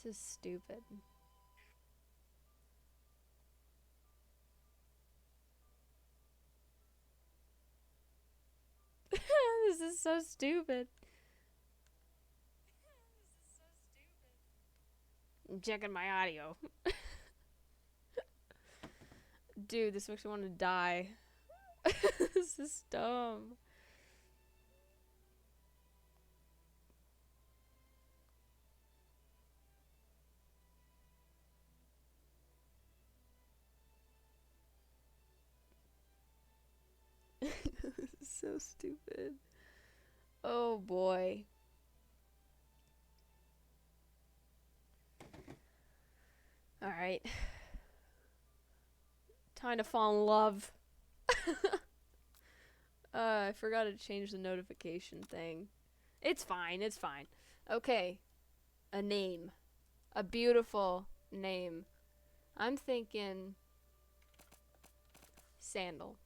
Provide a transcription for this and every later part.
This is stupid. This is so stupid. I'm checking my audio. Dude, this makes me want to die. This is dumb. This is so stupid. Oh boy. Alright. Time to fall in love. I forgot to change the notification thing. It's fine, it's fine. Okay. A name. A beautiful name. I'm thinking Sandal.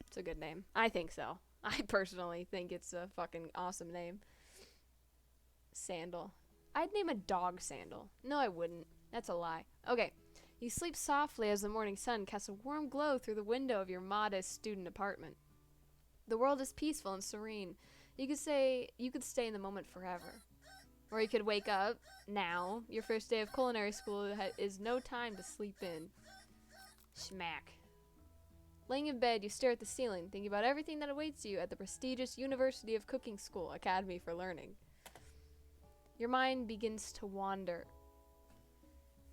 It's a good name. I think so. I personally think it's a fucking awesome name. Sandal. I'd name a dog Sandal. No, I wouldn't. That's a lie. Okay. You sleep softly as the morning sun casts a warm glow through the window of your modest student apartment. The world is peaceful and serene. You could say you could stay in the moment forever. Or you could wake up now. Your first day of culinary school is no time to sleep in. Schmack. Laying in bed, you stare at the ceiling, thinking about everything that awaits you at the prestigious University of Cooking School Academy for Learning. Your mind begins to wander.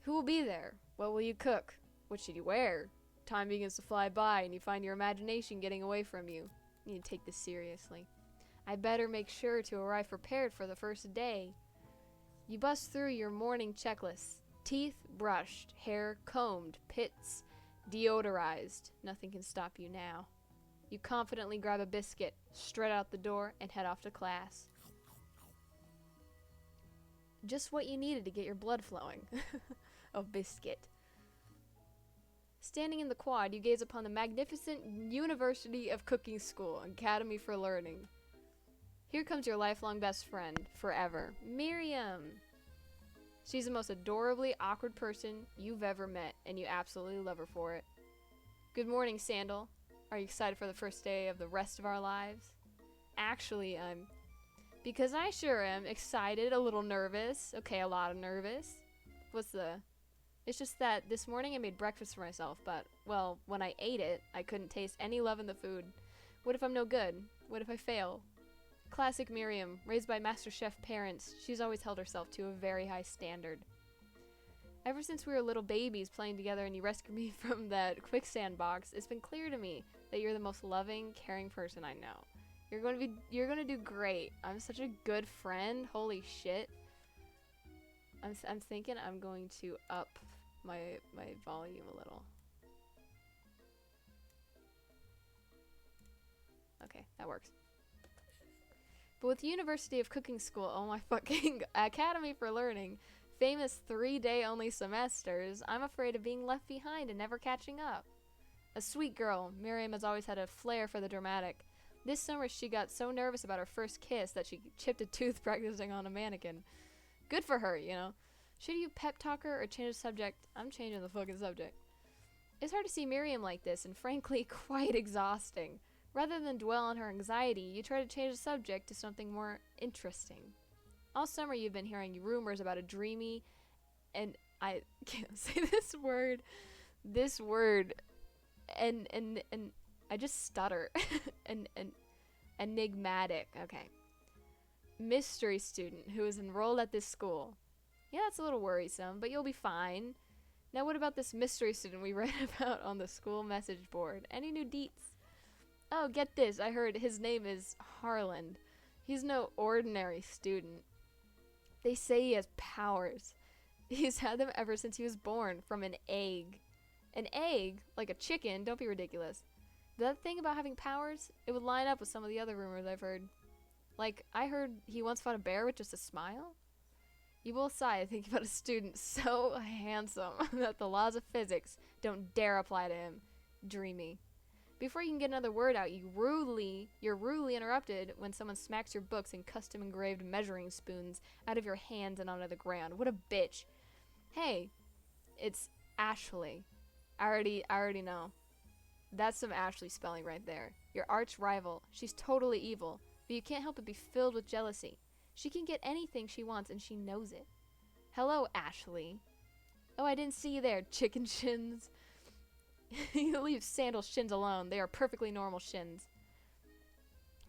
Who will be there? What will you cook? What should you wear? Time begins to fly by, and you find your imagination getting away from you. You need to take this seriously. I better make sure to arrive prepared for the first day. You bust through your morning checklist. Teeth brushed, hair combed, pits deodorized. Nothing can stop you now. You confidently grab a biscuit, strut out the door, and head off to class. Just what you needed to get your blood flowing. A biscuit. Standing in the quad, you gaze upon the magnificent University of Cooking School Academy for Learning. Here comes your lifelong best friend, forever, Miriam. She's the most adorably awkward person you've ever met, and you absolutely love her for it. Good morning, Sandal. Are you excited for the first day of the rest of our lives? Actually, because I sure am excited, a little nervous. Okay, a lot of nervous. It's just that this morning I made breakfast for myself, but, well, when I ate it, I couldn't taste any love in the food. What if I'm no good? What if I fail? Classic Miriam, raised by Master Chef parents, she's always held herself to a very high standard. Ever since we were little babies playing together and you rescued me from that quicksand box, it's been clear to me that you're the most loving, caring person I know. You're gonna do great. I'm such a good friend. Holy shit. I'm thinking I'm going to up my volume a little. Okay, that works. But with the University of Cooking School, oh my fucking Academy for Learning, famous 3-day only semesters, I'm afraid of being left behind and never catching up. A sweet girl, Miriam has always had a flair for the dramatic. This summer she got so nervous about her first kiss that she chipped a tooth practicing on a mannequin. Good for her, you know. Should you pep talk her or change the subject? I'm changing the fucking subject. It's hard to see Miriam like this, and frankly, quite exhausting. Rather than dwell on her anxiety, you try to change the subject to something more interesting. All summer you've been hearing rumors about a dreamy, and I can't say this word, and I just stutter, and enigmatic, okay. Mystery student who is enrolled at this school. Yeah, it's a little worrisome, but you'll be fine. Now what about this mystery student we read about on the school message board? Any new deets? Oh, get this. I heard his name is Harland. He's no ordinary student. They say he has powers. He's had them ever since he was born, from an egg. An egg? Like a chicken? Don't be ridiculous. That thing about having powers, it would line up with some of the other rumors I've heard. Like, I heard he once fought a bear with just a smile? You will sigh thinking about a student so handsome that the laws of physics don't dare apply to him. Dreamy. Before you can get another word out, you're rudely interrupted when someone smacks your books and custom engraved measuring spoons out of your hands and onto the ground. What a bitch. Hey, it's Ashley. I already know. That's some Ashley spelling right there. Your arch rival. She's totally evil, but you can't help but be filled with jealousy. She can get anything she wants and she knows it. Hello, Ashley. Oh, I didn't see you there, chicken shins. You leave sandal shins alone. They are perfectly normal shins.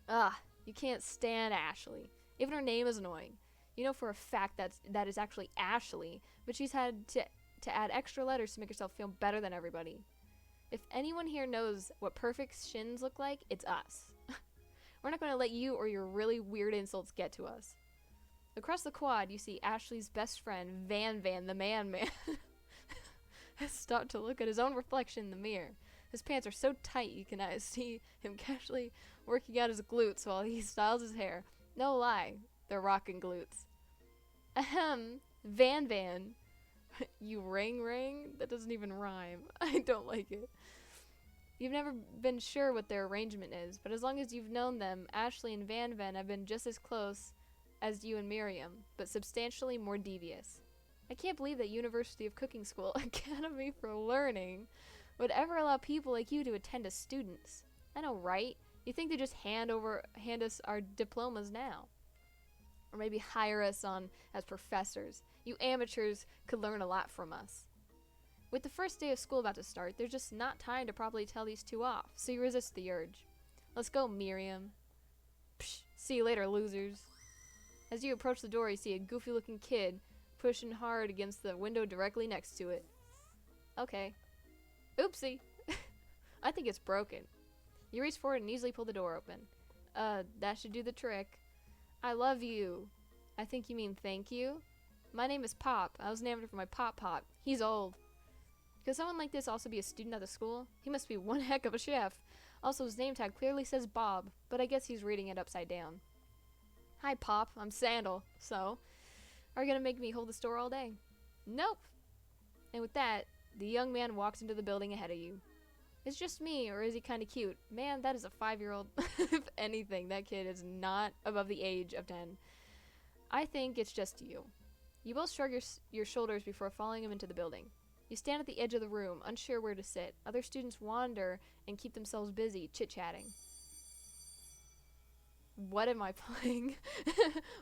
Ugh, you can't stand Ashley. Even her name is annoying. You know for a fact that is actually Ashley, but she's had to add extra letters to make herself feel better than everybody. If anyone here knows what perfect shins look like, it's us. We're not going to let you or your really weird insults get to us. Across the quad, you see Ashley's best friend, Van Van, the man-man, has stopped to look at his own reflection in the mirror. His pants are so tight you can see him casually working out his glutes while he styles his hair. No lie, they're rockin' glutes. Ahem, Van Van. You ring? That doesn't even rhyme. I don't like it. You've never been sure what their arrangement is, but as long as you've known them, Ashley and Van Van have been just as close as you and Miriam, but substantially more devious. I can't believe that University of Cooking School Academy for Learning would ever allow people like you to attend as students. I know, right? You think they just hand us our diplomas now? Or maybe hire us on as professors. You amateurs could learn a lot from us. With the first day of school about to start, there's just not time to properly tell these two off, so you resist the urge. Let's go, Miriam. Psh, see you later, losers. As you approach the door, you see a goofy-looking kid pushing hard against the window directly next to it. Okay. Oopsie. I think it's broken. You reach forward and easily pull the door open. That should do the trick. I love you. I think you mean thank you? My name is Pop. I was named after my Pop. He's old. Could someone like this also be a student at the school? He must be one heck of a chef. Also, his name tag clearly says Bob, but I guess he's reading it upside down. Hi, Pop. I'm Sandal. So, are you gonna make me hold the store all day? Nope. And with that, the young man walks into the building ahead of you. It's just me, or is he kinda cute? Man, that is a 5-year-old. If anything, that kid is not above the age of 10. I think it's just you. You both shrug your shoulders before following him into the building. You stand at the edge of the room, unsure where to sit. Other students wander and keep themselves busy, chit-chatting. What am I playing?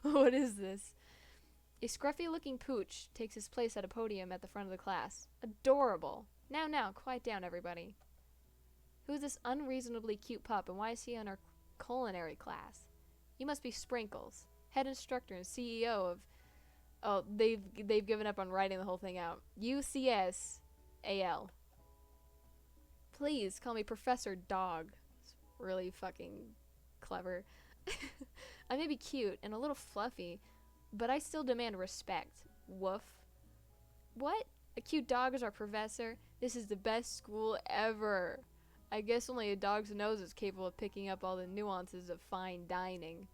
What is this? A scruffy-looking pooch takes his place at a podium at the front of the class. Adorable. Now, quiet down, everybody. Who's this unreasonably cute pup, and why is he in our culinary class? You must be Sprinkles, head instructor and CEO of... Oh, they've given up on writing the whole thing out. UCSAL. Please call me Professor Dog. It's really fucking clever. I may be cute and a little fluffy, but I still demand respect. Woof. What? A cute dog is our professor? This is the best school ever. I guess only a dog's nose is capable of picking up all the nuances of fine dining.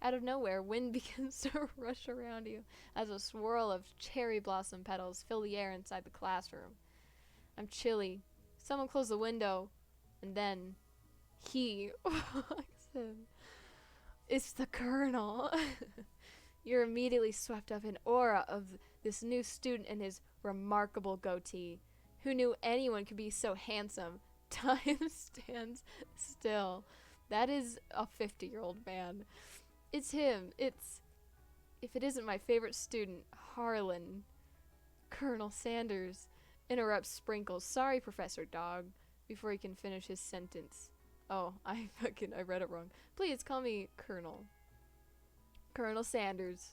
Out of nowhere, wind begins to rush around you as a swirl of cherry blossom petals fill the air inside the classroom. I'm chilly. Someone close the window, and then he walks in. It's the Colonel. You're immediately swept up in aura of this new student and his remarkable goatee. Who knew anyone could be so handsome? Time stands still. That is a 50-year-old man. It's him. If it isn't my favorite student, Harlan. Colonel Sanders interrupts Sprinkles. Sorry, Professor Dog, before he can finish his sentence. Oh, I read it wrong. Please call me Colonel. Colonel Sanders.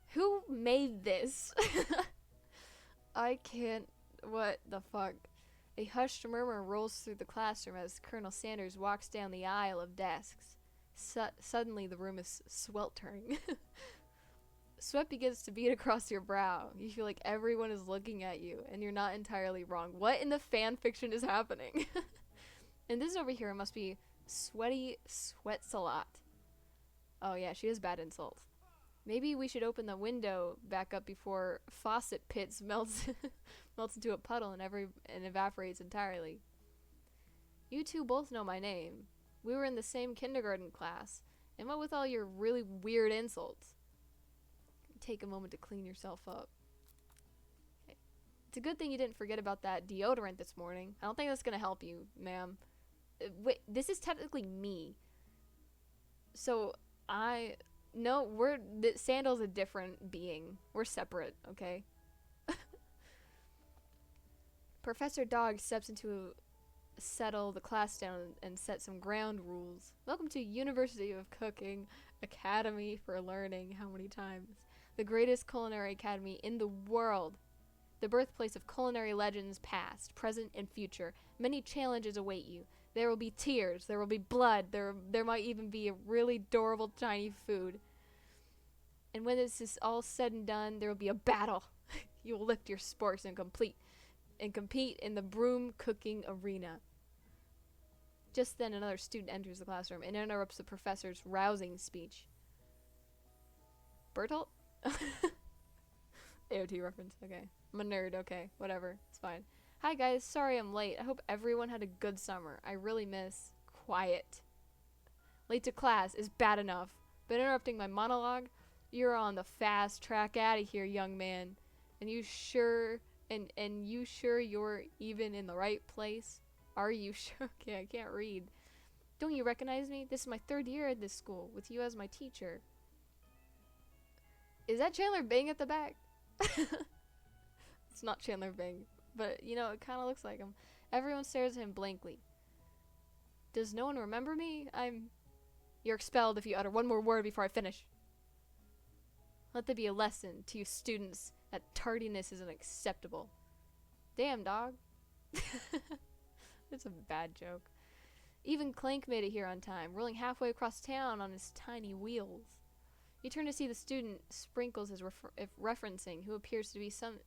Who made this? I can't. What the fuck? A hushed murmur rolls through the classroom as Colonel Sanders walks down the aisle of desks. Suddenly the room is sweltering. Sweat begins to bead across your brow. You feel like everyone is looking at you, and you're not entirely wrong. What in the fan fiction is happening? And this over here must be Sweaty Sweats a Lot. Oh yeah, she has bad insults. Maybe we should open the window back up before Faucet Pits melts into a puddle and evaporates entirely. You two both know my name. We were in the same kindergarten class. And what with all your really weird insults? Take a moment to clean yourself up. Okay. It's a good thing you didn't forget about that deodorant this morning. I don't think that's gonna help you, ma'am. Wait, this is technically me. So, Sandal's a different being. We're separate, okay? Professor Dog steps into settle the class down and set some ground rules. Welcome to University of Cooking Academy for Learning. How many times? The greatest culinary academy in the world. The birthplace of culinary legends past, present, and future. Many challenges await you. There will be tears. There will be blood. There might even be a really adorable tiny food. And when this is all said and done, there will be a battle. You will lift your sporks and compete in the broom cooking arena. Just then, another student enters the classroom and interrupts the professor's rousing speech. Bertolt? AOT reference, okay. I'm a nerd, okay. Whatever, it's fine. Hi guys, sorry I'm late. I hope everyone had a good summer. I really miss quiet. Late to class is bad enough, but interrupting my monologue? You're on the fast track out of here, young man. And you sure you're even in the right place? Are you sure? Okay, I can't read. Don't you recognize me? This is my 3rd year at this school, with you as my teacher. Is that Chandler Bing at the back? It's not Chandler Bing, but, you know, it kind of looks like him. Everyone stares at him blankly. Does no one remember me? You're expelled if you utter one more word before I finish. Let there be a lesson to you students that tardiness is unacceptable. Damn, dog. It's a bad joke. Even Clank made it here on time, rolling halfway across town on his tiny wheels. You turn to see the student Sprinkles is referencing, who appears to be some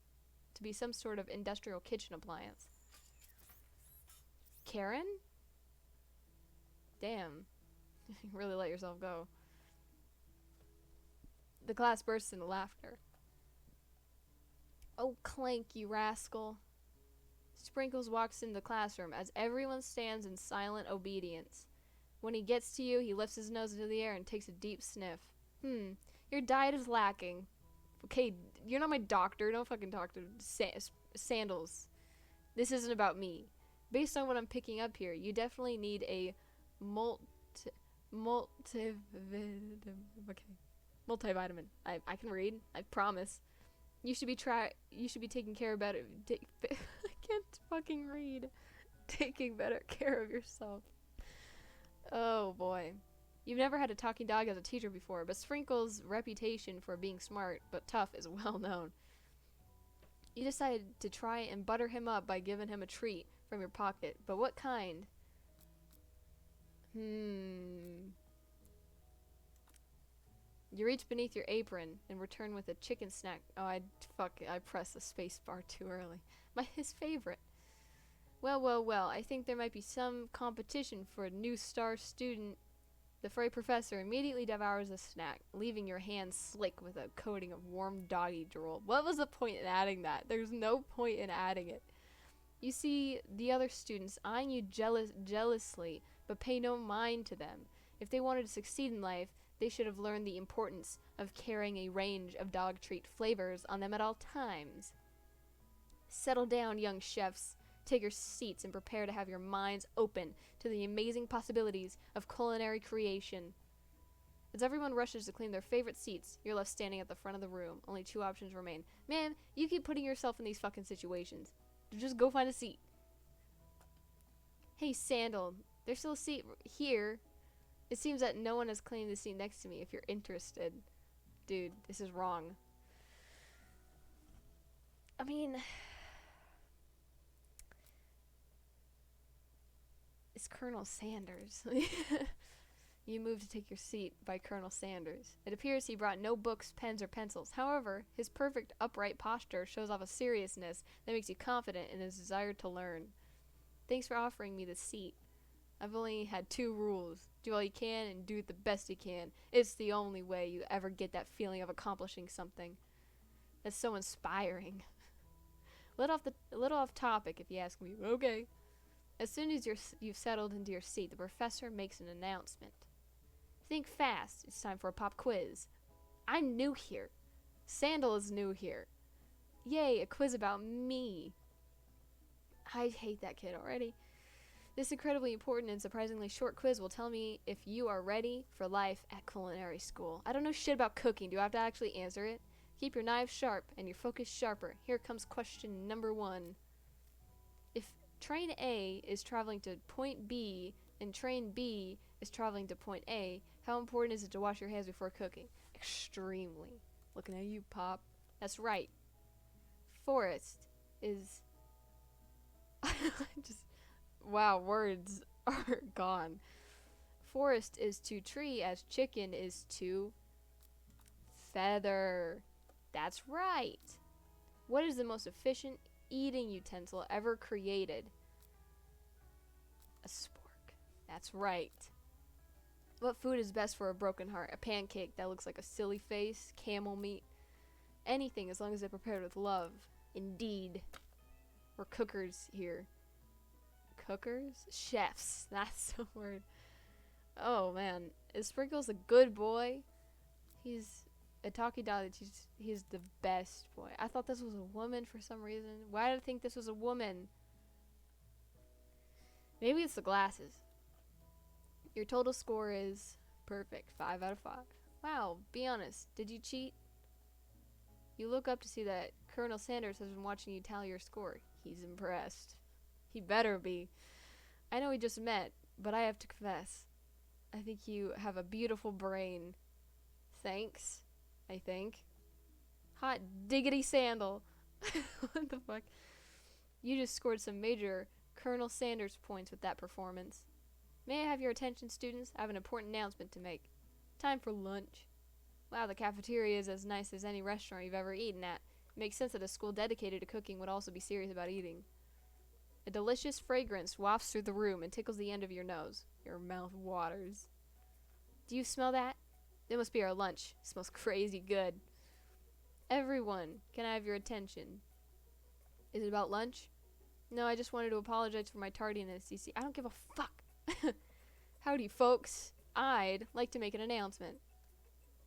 sort of industrial kitchen appliance. Karen? Damn. You really let yourself go. The class bursts into laughter. Oh, Clank, you rascal. Sprinkles walks into the classroom as everyone stands in silent obedience. When he gets to you, he lifts his nose into the air and takes a deep sniff. Your diet is lacking. Okay, you're not my doctor. Don't fucking talk to Sandals. This isn't about me. Based on what I'm picking up here, you definitely need a multivitamin. I can read. I promise. You should be taking care about it. I can't fucking read. Taking better care of yourself. Oh boy. You've never had a talking dog as a teacher before, but Sprinkles' reputation for being smart but tough is well known. You decide to try and butter him up by giving him a treat from your pocket, but what kind? You reach beneath your apron and return with a chicken snack. Oh, I pressed the space bar too early. His favorite. Well, I think there might be some competition for a new star student. The furry professor immediately devours the snack, leaving your hands slick with a coating of warm doggy drool. What was the point in adding that? There's no point in adding it. You see the other students eyeing you jealously, but pay no mind to them. If they wanted to succeed in life, they should have learned the importance of carrying a range of dog treat flavors on them at all times. Settle down, young chefs. Take your seats and prepare to have your minds open to the amazing possibilities of culinary creation. As everyone rushes to claim their favorite seats, you're left standing at the front of the room. Only 2 options remain. Man, you keep putting yourself in these fucking situations. Just go find a seat. Hey, Sandal, there's still a seat here. It seems that no one has claimed the seat next to me if you're interested. Dude, this is wrong. I mean... It's Colonel Sanders. You move to take your seat by Colonel Sanders. It appears he brought no books, pens, or pencils. However, his perfect upright posture shows off a seriousness that makes you confident in his desire to learn. Thanks for offering me the seat. I've only had 2 rules. Do all you can and do it the best you can. It's the only way you ever get that feeling of accomplishing something. That's so inspiring. A little off topic if you ask me. Okay. As soon as you've settled into your seat, the professor makes an announcement. Think fast. It's time for a pop quiz. I'm new here. Sandal is new here. Yay, a quiz about me. I hate that kid already. This incredibly important and surprisingly short quiz will tell me if you are ready for life at culinary school. I don't know shit about cooking. Do I have to actually answer it? Keep your knives sharp and your focus sharper. Here comes question number 1. If train A is traveling to point B and train B is traveling to point A, how important is it to wash your hands before cooking? Extremely. Looking at you, Pop. That's right. Forest is... Wow, words are gone. Forest is to tree as chicken is to feather. That's right. What is the most efficient eating utensil ever created? A spork. That's right. What food is best for a broken heart? A pancake that looks like a silly face, camel meat, anything as long as they're prepared with love. Indeed. We're cookers here. Cookers? Chefs. That's the word. Oh man. Is Sprinkles a good boy? He's a talkie dog. He's the best boy. I thought this was a woman for some reason. Why did I think this was a woman? Maybe it's the glasses. Your total score is perfect. 5 out of 5. Wow, be honest. Did you cheat? You look up to see that Colonel Sanders has been watching you tally your score. He's impressed. He better be. I know we just met, but I have to confess. I think you have a beautiful brain. Thanks, I think. Hot diggity sandal. What the fuck? You just scored some major Colonel Sanders points with that performance. May I have your attention, students? I have an important announcement to make. Time for lunch. Wow, the cafeteria is as nice as any restaurant you've ever eaten at. It makes sense that a school dedicated to cooking would also be serious about eating. A delicious fragrance wafts through the room and tickles the end of your nose. Your mouth waters. Do you smell that? It must be our lunch. It smells crazy good. Everyone, can I have your attention? Is it about lunch? No, I just wanted to apologize for my tardiness. You see, I don't give a fuck. Howdy, folks. I'd like to make an announcement.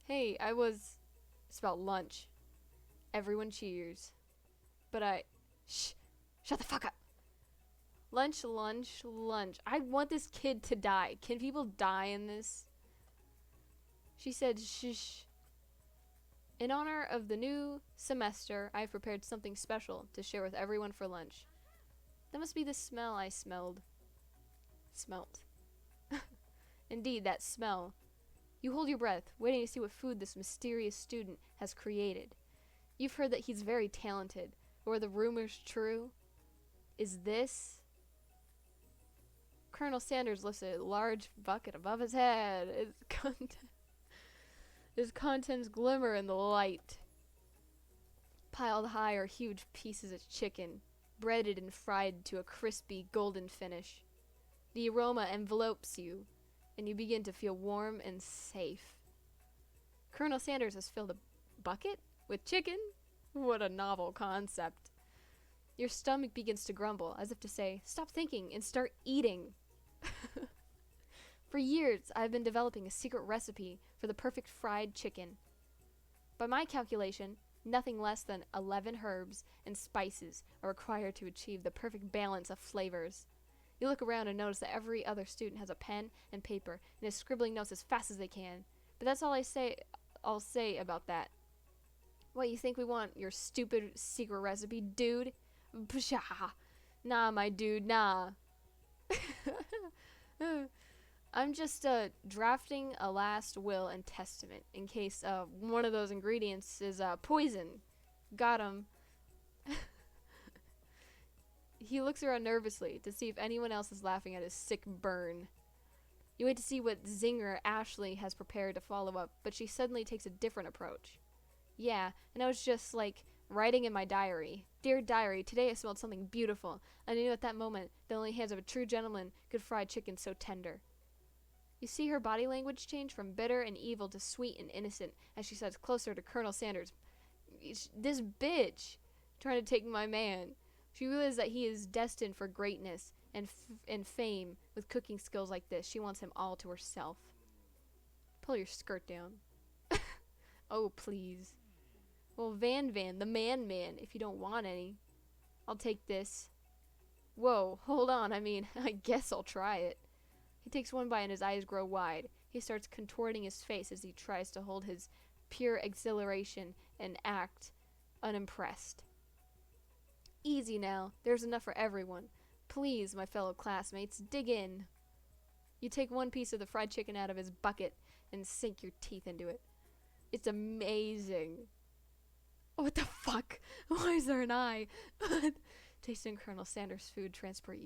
Hey, it's about lunch. Everyone cheers. But shut the fuck up. Lunch, lunch, lunch. I want this kid to die. Can people die in this? She said, shh. In honor of the new semester, I've prepared something special to share with everyone for lunch. That must be the smell I smelt. Indeed, that smell. You hold your breath, waiting to see what food this mysterious student has created. You've heard that he's very talented, but are the rumors true? Is this... Colonel Sanders lifts a large bucket above his head. Its contents glimmer in the light. Piled high are huge pieces of chicken, breaded and fried to a crispy golden finish. The aroma envelopes you, and you begin to feel warm and safe. Colonel Sanders has filled a bucket with chicken? What a novel concept. Your stomach begins to grumble, as if to say, stop thinking and start eating. For years, I've been developing a secret recipe for the perfect fried chicken. By my calculation, nothing less than 11 herbs and spices are required to achieve the perfect balance of flavors. You look around and notice that every other student has a pen and paper and is scribbling notes as fast as they can. But that's all I'll say about that. What, you think we want your stupid secret recipe, dude? Pshaw. Nah, my dude, nah. I'm just drafting a last will and testament in case one of those ingredients is poison. Got him. He looks around nervously to see if anyone else is laughing at his sick burn. You wait to see what zinger Ashley has prepared to follow up, but she suddenly takes a different approach. Yeah, and I was just like writing in my diary. Dear diary, today I smelled something beautiful. I knew at that moment the only hands of a true gentleman could fry chicken so tender. You see her body language change from bitter and evil to sweet and innocent as she sets closer to Colonel Sanders. This bitch trying to take my man. She realizes that he is destined for greatness and fame with cooking skills like this. She wants him all to herself. Pull your skirt down. Oh, please. Well, Van, the man, if you don't want any. I'll take this. Whoa, hold on, I mean, I guess I'll try it. He takes one bite and his eyes grow wide. He starts contorting his face as he tries to hold his pure exhilaration and act unimpressed. Easy now, there's enough for everyone. Please, my fellow classmates, dig in. You take one piece of the fried chicken out of his bucket and sink your teeth into it. It's amazing. What the fuck? Why is there an eye? Tasting Colonel Sanders' food transports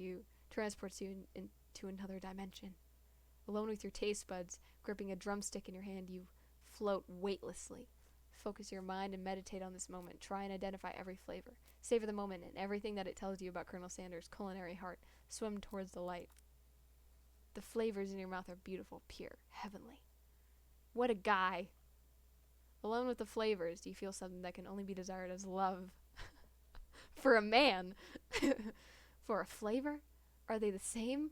you into another dimension. Alone with your taste buds, gripping a drumstick in your hand, you float weightlessly. Focus your mind and meditate on this moment. Try and identify every flavor. Savor the moment and everything that it tells you about Colonel Sanders' culinary heart. Swim towards the light. The flavors in your mouth are beautiful, pure, heavenly. What a guy. Alone with the flavors, do you feel something that can only be desired as love? For a man. For a flavor? Are they the same?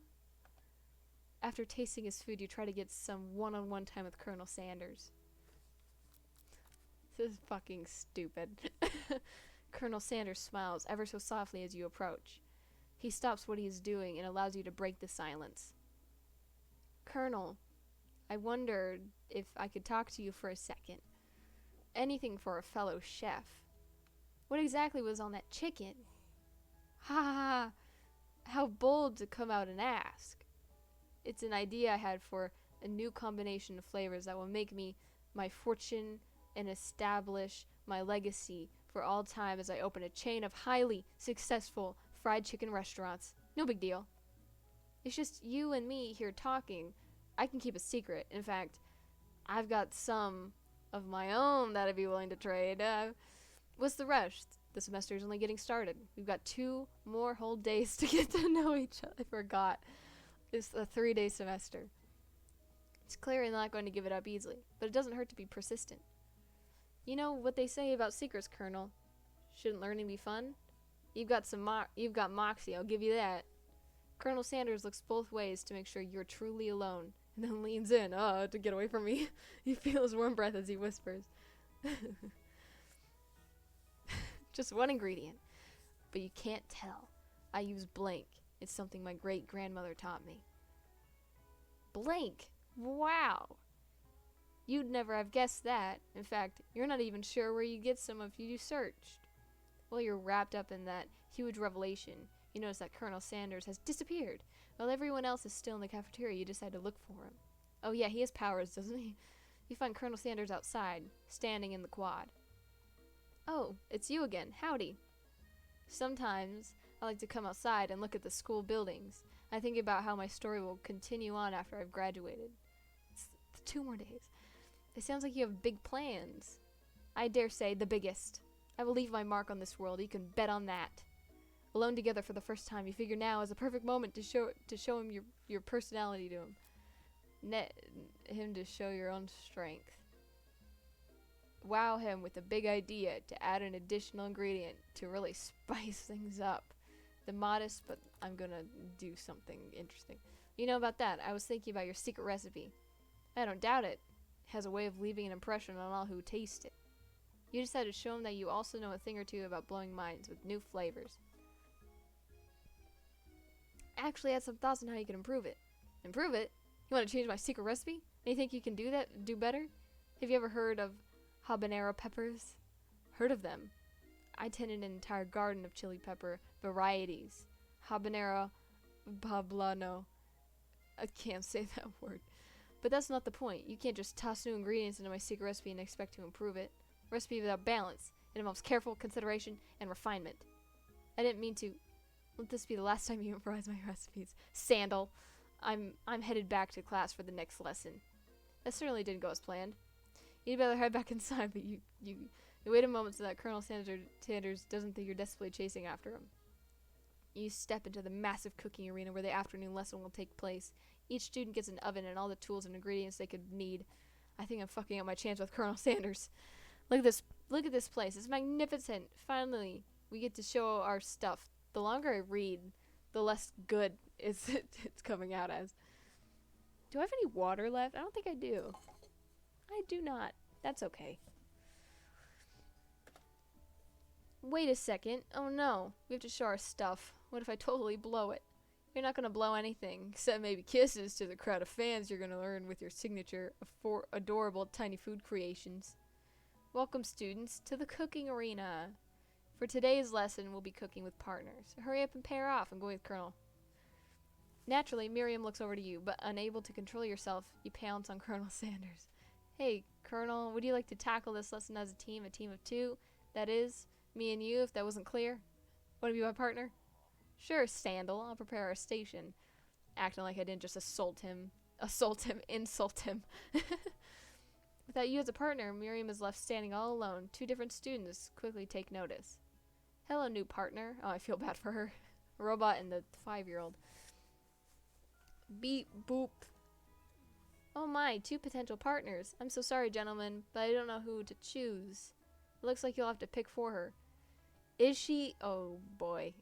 After tasting his food, you try to get some one-on-one time with Colonel Sanders. This is fucking stupid. Colonel Sanders smiles ever so softly as you approach. He stops what he is doing and allows you to break the silence. Colonel, I wondered if I could talk to you for a second. Anything for a fellow chef. What exactly was on that chicken? Ha ha ha. How bold to come out and ask. It's an idea I had for a new combination of flavors that will make me my fortune and establish my legacy for all time as I open a chain of highly successful fried chicken restaurants. No big deal. It's just you and me here talking. I can keep a secret. In fact, I've got some of my own that I'd be willing to trade. What's the rush? The semester's only getting started. We've got 2 more whole days to get to know each other. I forgot. It's a 3-day semester. It's clearly not going to give it up easily, but it doesn't hurt to be persistent. You know what they say about secrets, Colonel? Shouldn't learning be fun? You've got moxie, I'll give you that. Colonel Sanders looks both ways to make sure you're truly alone, and then leans in, to get away from me. You feel his warm breath as he whispers. Just one ingredient, but you can't tell. I use blank. It's something my great-grandmother taught me. Blank? Wow! You'd never have guessed that. In fact, you're not even sure where you get some if you searched. Well, you're wrapped up in that huge revelation. You notice that Colonel Sanders has disappeared. While everyone else is still in the cafeteria, you decide to look for him. Oh yeah, he has powers, doesn't he? You find Colonel Sanders outside, standing in the quad. Oh, it's you again. Howdy. Sometimes I like to come outside and look at the school buildings. I think about how my story will continue on after I've graduated. It's 2 more days. It sounds like you have big plans. I dare say the biggest. I will leave my mark on this world. You can bet on that. Alone together for the first time, you figure now is the perfect moment to show him your personality to him. Him to show your own strength. Wow him with a big idea to add an additional ingredient to really spice things up. The modest, but I'm gonna do something interesting. You know about that? I was thinking about your secret recipe. I don't doubt it. It has a way of leaving an impression on all who taste it. You decided to show him that you also know a thing or two about blowing minds with new flavors. Actually, I had some thoughts on how you can improve it. Improve it? You want to change my secret recipe? And you think you can do better? Have you ever heard of habanero peppers? Heard of them? I tended an entire garden of chili pepper varieties. Habanero poblano. I can't say that word. But that's not the point. You can't just toss new ingredients into my secret recipe and expect to improve it. Recipe without balance. It involves careful consideration and refinement. I didn't mean to. Let this be the last time you improvise my recipes. Sandal. I'm headed back to class for the next lesson. That certainly didn't go as planned. You'd better head back inside, but you wait a moment so that Colonel Sanders doesn't think you're desperately chasing after him. You step into the massive cooking arena where the afternoon lesson will take place. Each student gets an oven and all the tools and ingredients they could need. I think I'm fucking up my chance with Colonel Sanders. Look at this place. It's magnificent. Finally, we get to show our stuff. The longer I read, the less good it's it's coming out as. Do I have any water left? I don't think I do. I do not. That's okay. Wait a second. Oh no. We have to show our stuff. What if I totally blow it? You're not gonna blow anything, except maybe kisses to the crowd of fans you're gonna earn with your signature of 4 adorable tiny food creations. Welcome, students, to the cooking arena. For today's lesson, we'll be cooking with partners. Hurry up and pair off. I'm going with Colonel. Naturally, Miriam looks over to you, but unable to control yourself, you pounce on Colonel Sanders. Hey, Colonel, would you like to tackle this lesson as a team of 2? That is, me and you, if that wasn't clear. Want to be my partner? Sure, Sandal. I'll prepare our station. Acting like I didn't just insult him. Without you as a partner, Miriam is left standing all alone. 2 different students quickly take notice. Hello, new partner. Oh, I feel bad for her. Robot and the 5-year-old. Beep, boop. Oh my, 2 potential partners. I'm so sorry, gentlemen, but I don't know who to choose. It looks like you'll have to pick for her. Is she? Oh boy.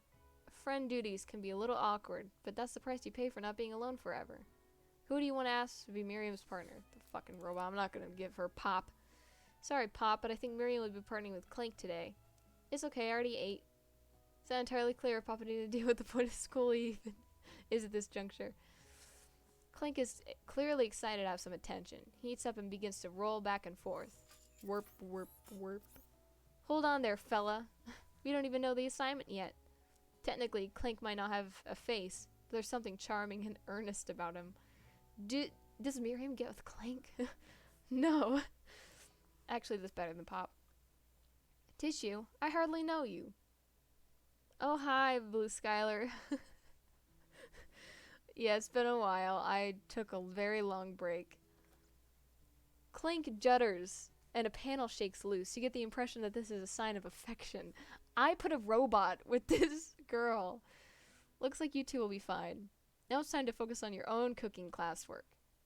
Friend duties can be a little awkward, but that's the price you pay for not being alone forever. Who do you want to ask to be Miriam's partner? The fucking robot. I'm not gonna give her Pop. Sorry, Pop, but I think Miriam would be partnering with Clank today. It's okay, I already ate. It's not entirely clear if Papa needed to deal with the point of school even is at this juncture. Clank is clearly excited to have some attention. He eats up and begins to roll back and forth. Warp, warp, warp. Hold on there, fella. We don't even know the assignment yet. Technically, Clank might not have a face, but there's something charming and earnest about him. Does Miriam get with Clank? No. Actually, that's better than Pop. Tissue, I hardly know you. Oh, hi, Blue Skylar. Yeah, it's been a while. I took a very long break. Clank judders, and a panel shakes loose. You get the impression that this is a sign of affection. I put a robot with this girl. Looks like you 2 will be fine. Now it's time to focus on your own cooking classwork.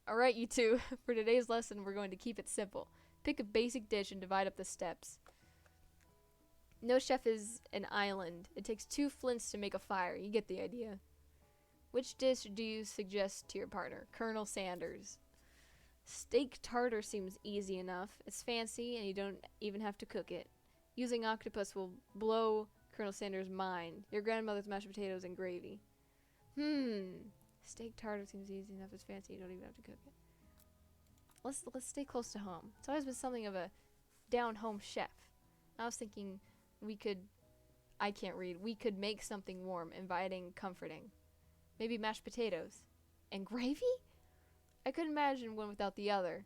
Alright, you 2. For today's lesson, we're going to keep it simple. Pick a basic dish and divide up the steps. No chef is an island. It takes 2 flints to make a fire. You get the idea. Which dish do you suggest to your partner? Colonel Sanders. Steak tartare seems easy enough. It's fancy and you don't even have to cook it. Using octopus will blow Colonel Sanders' mind. Your grandmother's mashed potatoes and gravy. Steak tartare seems easy enough. It's fancy. You don't even have to cook it. Let's stay close to home. It's always been something of a down-home chef. I was thinking we could make something warm, inviting, comforting. Maybe mashed potatoes. And gravy? I couldn't imagine one without the other.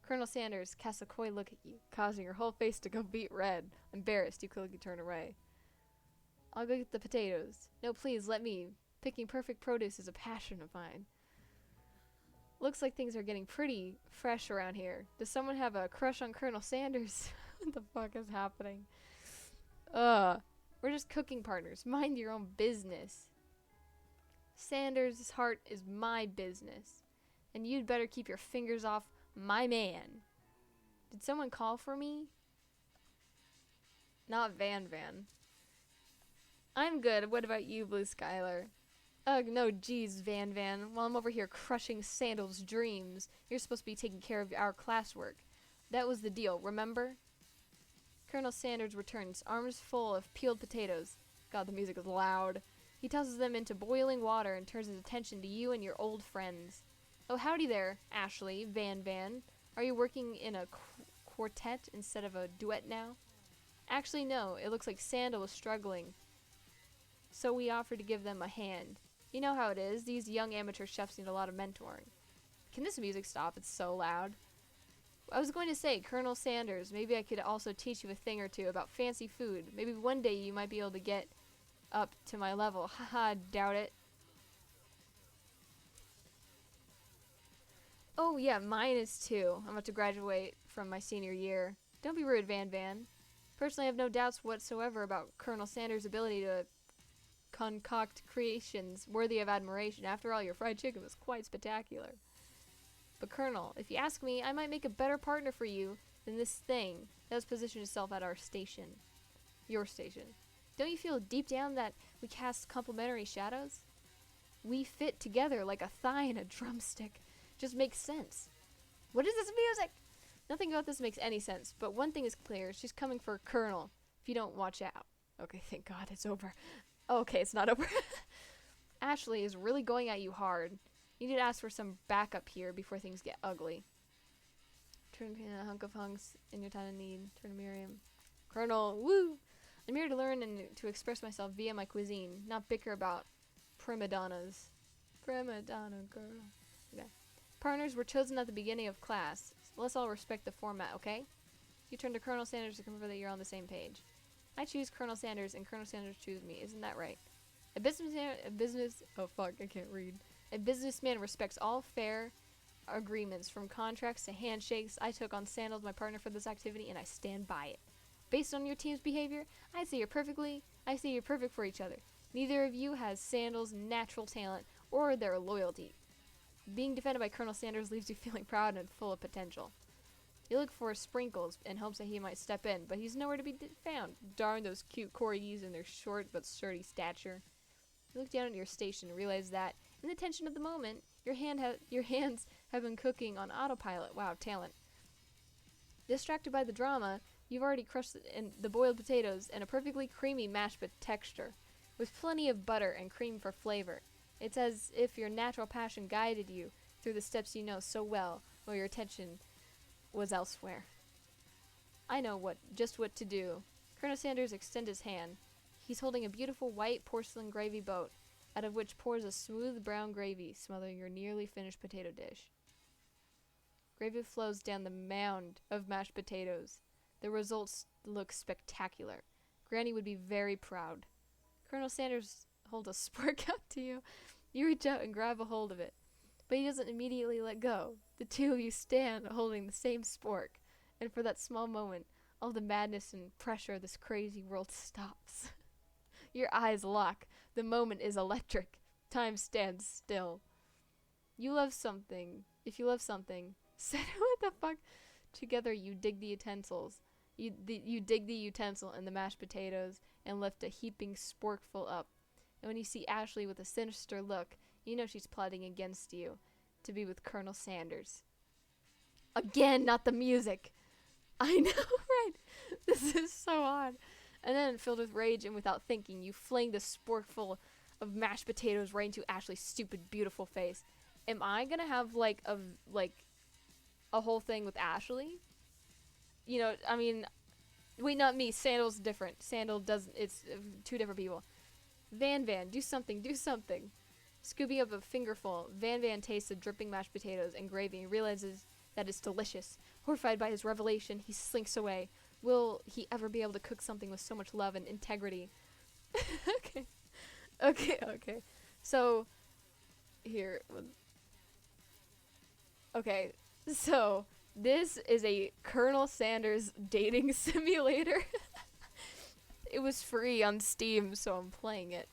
Colonel Sanders casts a coy look at you, causing your whole face to go beet red. Embarrassed, you quickly turn away. I'll go get the potatoes. No, please, let me. Picking perfect produce is a passion of mine. Looks like things are getting pretty fresh around here. Does someone have a crush on Colonel Sanders? What the fuck is happening? We're just cooking partners. Mind your own business. Sanders' heart is my business. And you'd better keep your fingers off my man. Did someone call for me? Not Van Van. I'm good. What about you, Blue Skylar? Ugh, no, geez, Van Van. While I'm over here crushing Sandal's dreams, you're supposed to be taking care of our classwork. That was the deal, remember? Colonel Sanders returns, arms full of peeled potatoes. God, the music is loud. He tosses them into boiling water and turns his attention to you and your old friends. Oh, howdy there, Ashley, Van Van. Are you working in a quartet instead of a duet now? Actually, no. It looks like Sandal was struggling, so we offered to give them a hand. You know how it is. These young amateur chefs need a lot of mentoring. Can this music stop? It's so loud. I was going to say, Colonel Sanders, maybe I could also teach you a thing or 2 about fancy food. Maybe one day you might be able to get up to my level. Haha, doubt it. Oh yeah, mine is too. I'm about to graduate from my senior year. Don't be rude, Van Van. Personally, I have no doubts whatsoever about Colonel Sanders' ability to concoct creations worthy of admiration. After all, your fried chicken was quite spectacular. But Colonel, if you ask me, I might make a better partner for you than this thing that has positioned itself at our station. Your station. Don't you feel deep down that we cast complementary shadows? We fit together like a thigh and a drumstick. Just makes sense. What is this music? Nothing about this makes any sense, but one thing is clear. She's coming for Colonel if you don't watch out. Okay, thank God it's over. Okay, it's not over. Ashley is really going at you hard. You need to ask for some backup here before things get ugly. Turn to a hunk of hunks in your time of need. Turn to Miriam. Colonel, woo! I'm here to learn and to express myself via my cuisine, not bicker about prima donnas. Prima donna girl. Okay. Partners were chosen at the beginning of class. So let's all respect the format, okay? You turn to Colonel Sanders to confirm that you're on the same page. I choose Colonel Sanders and Colonel Sanders choose me. Isn't that right? A businessman respects all fair agreements, from contracts to handshakes. I took on Sandals, my partner, for this activity, and I stand by it. Based on your team's behavior, I say you're perfect for each other. Neither of you has Sandals' natural talent or their loyalty. Being defended by Colonel Sanders leaves you feeling proud and full of potential. You look for Sprinkles in hopes that he might step in, but he's nowhere to be found. Darn those cute corgis and their short but sturdy stature. You look down at your station and realize that, in the tension of the moment, your hands have been cooking on autopilot. Wow, talent. Distracted by the drama, you've already crushed the boiled potatoes and a perfectly creamy mashed texture, with plenty of butter and cream for flavor. It's as if your natural passion guided you through the steps you know so well, while your attention was elsewhere. I know just what to do. Colonel Sanders extends his hand. He's holding a beautiful white porcelain gravy boat, out of which pours a smooth brown gravy, smothering your nearly finished potato dish. Gravy flows down the mound of mashed potatoes. The results look spectacular. Granny would be very proud. Colonel Sanders holds a spork out to you. You reach out and grab a hold of it, but he doesn't immediately let go. The two of you stand holding the same spork, and for that small moment, all the madness and pressure of this crazy world stops. Your eyes lock. The moment is electric. Time stands still. You love something. If you love something, what the fuck? Together you dig the utensils. You dig the utensil and the mashed potatoes and lift a heaping sporkful up. And when you see Ashley with a sinister look, you know she's plotting against you to be with Colonel Sanders. Again, not the music. I know, right? This is so odd. And then, filled with rage and without thinking, you fling the sporkful of mashed potatoes right into Ashley's stupid, beautiful face. Am I gonna have like a whole thing with Ashley? You know, I mean, wait, not me. Sandal's different. Sandal doesn't. It's two different people. Van, do something, do something. Scooping up a fingerful, Van tastes the dripping mashed potatoes and gravy and realizes that it's delicious. Horrified by his revelation, he slinks away. Will he ever be able to cook something with so much love and integrity? Okay. So, here. Okay, so this is a Colonel Sanders dating simulator. It was free on Steam, so I'm playing it.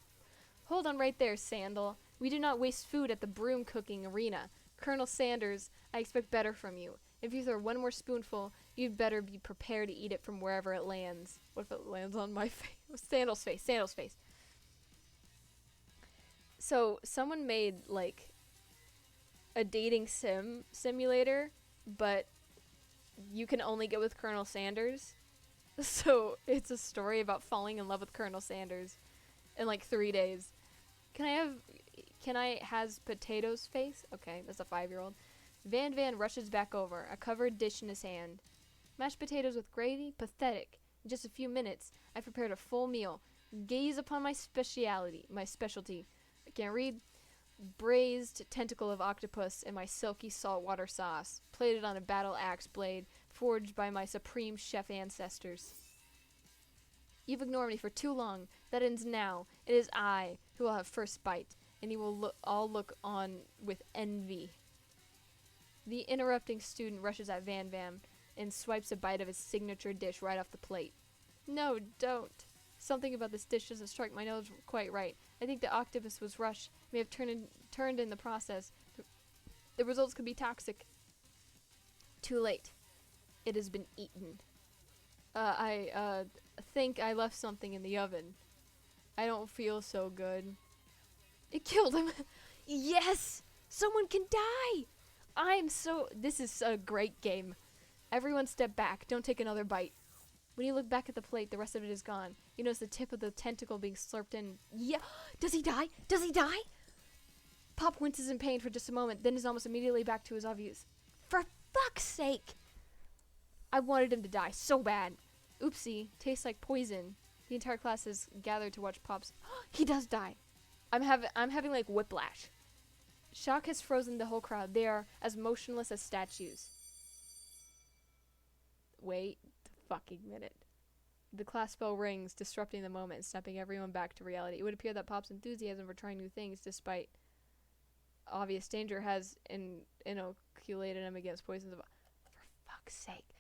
Hold on right there, Sandal. We do not waste food at the broom cooking arena. Colonel Sanders, I expect better from you. If you throw one more spoonful, you'd better be prepared to eat it from wherever it lands. What if it lands on my face? Sandal's face. So, someone made, like, a dating simulator, but you can only get with Colonel Sanders. So, it's a story about falling in love with Colonel Sanders in, like, 3 days. Can I has potatoes face? Okay, that's a 5-year-old. Van rushes back over, a covered dish in his hand. Mashed potatoes with gravy? Pathetic. In just a few minutes, I've prepared a full meal. Gaze upon my specialty. I can't read. Braised tentacle of octopus in my silky saltwater sauce, plated on a battle axe blade, forged by my supreme chef ancestors. You've ignored me for too long. That ends now. It is I who will have first bite, and you will all look on with envy. The interrupting student rushes at Van and swipes a bite of his signature dish right off the plate. No, don't. Something about this dish doesn't strike my nose quite right. I think the octopus was rushed, may have turned in the process. The results could be toxic. Too late. It has been eaten. I think I left something in the oven. I don't feel so good. It killed him. Yes! Someone can die! This is a great game. Everyone step back. Don't take another bite. When you look back at the plate, the rest of it is gone. You notice the tip of the tentacle being slurped in. Yeah! Does he die? Does he die? Pop winces in pain for just a moment, then is almost immediately back to his obvious. For fuck's sake! I wanted him to die so bad. Oopsie. Tastes like poison. The entire class is gathered to watch Pop's. He does die. I'm having like whiplash. Shock has frozen the whole crowd. They are as motionless as statues. Wait a fucking minute. The class bell rings, disrupting the moment and snapping everyone back to reality. It would appear that Pop's enthusiasm for trying new things, despite obvious danger, has inoculated him against poisons. For fuck's sake.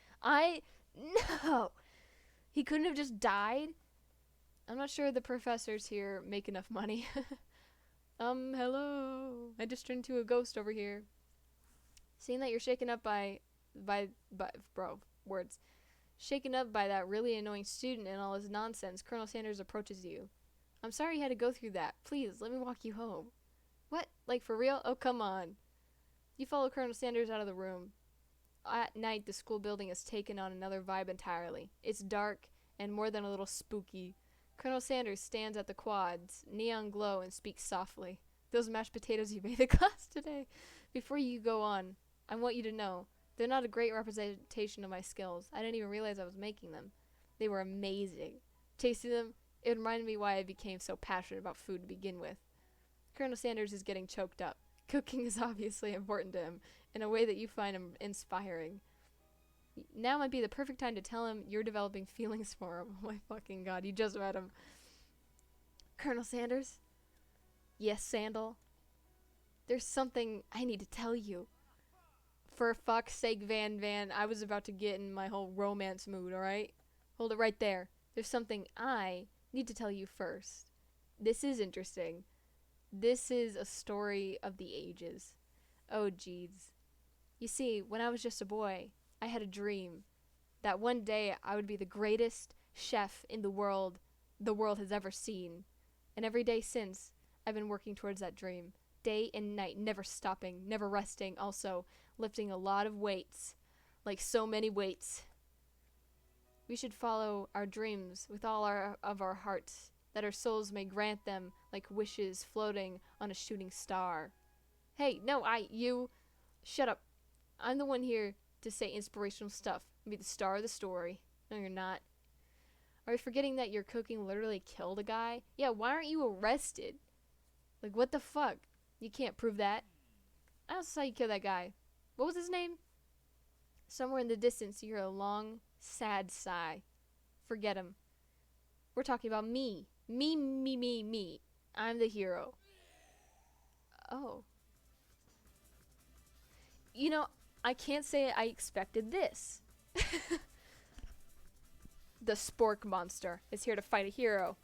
No! He couldn't have just died? I'm not sure the professors here make enough money. Hello. I just turned into a ghost over here. Seeing that you're shaken up by words. Shaken up by that really annoying student and all his nonsense, Colonel Sanders approaches you. I'm sorry you had to go through that. Please, let me walk you home. What? Like for real? Oh, come on. You follow Colonel Sanders out of the room. At night, the school building has taken on another vibe entirely. It's dark and more than a little spooky. Colonel Sanders stands at the quads, neon glow, and speaks softly. Those mashed potatoes you made in class today. Before you go on, I want you to know, they're not a great representation of my skills. I didn't even realize I was making them. They were amazing. Tasting them, it reminded me why I became so passionate about food to begin with. Colonel Sanders is getting choked up. Cooking is obviously important to him, in a way that you find him inspiring. Now might be the perfect time to tell him you're developing feelings for him. Oh my fucking god, you just met him. Colonel Sanders? Yes, Sandal? There's something I need to tell you. For fuck's sake, Van, I was about to get in my whole romance mood, alright? Hold it right there. There's something I need to tell you first. This is interesting. This is a story of the ages. Oh, jeez. You see, when I was just a boy, I had a dream that one day I would be the greatest chef in the world has ever seen. And every day since, I've been working towards that dream. Day and night, never stopping, never resting, also lifting a lot of weights. Like so many weights. We should follow our dreams with all of our hearts, that our souls may grant them like wishes floating on a shooting star. Hey, no, you, shut up. I'm the one here to say inspirational stuff and be the star of the story. No, you're not. Are you forgetting that your cooking literally killed a guy? Yeah, why aren't you arrested? Like, what the fuck? You can't prove that. I also saw you kill that guy. What was his name? Somewhere in the distance, you hear a long, sad sigh. Forget him. We're talking about me. Me. I'm the hero. Oh. You know, I can't say I expected this. The Spork monster is here to fight a hero.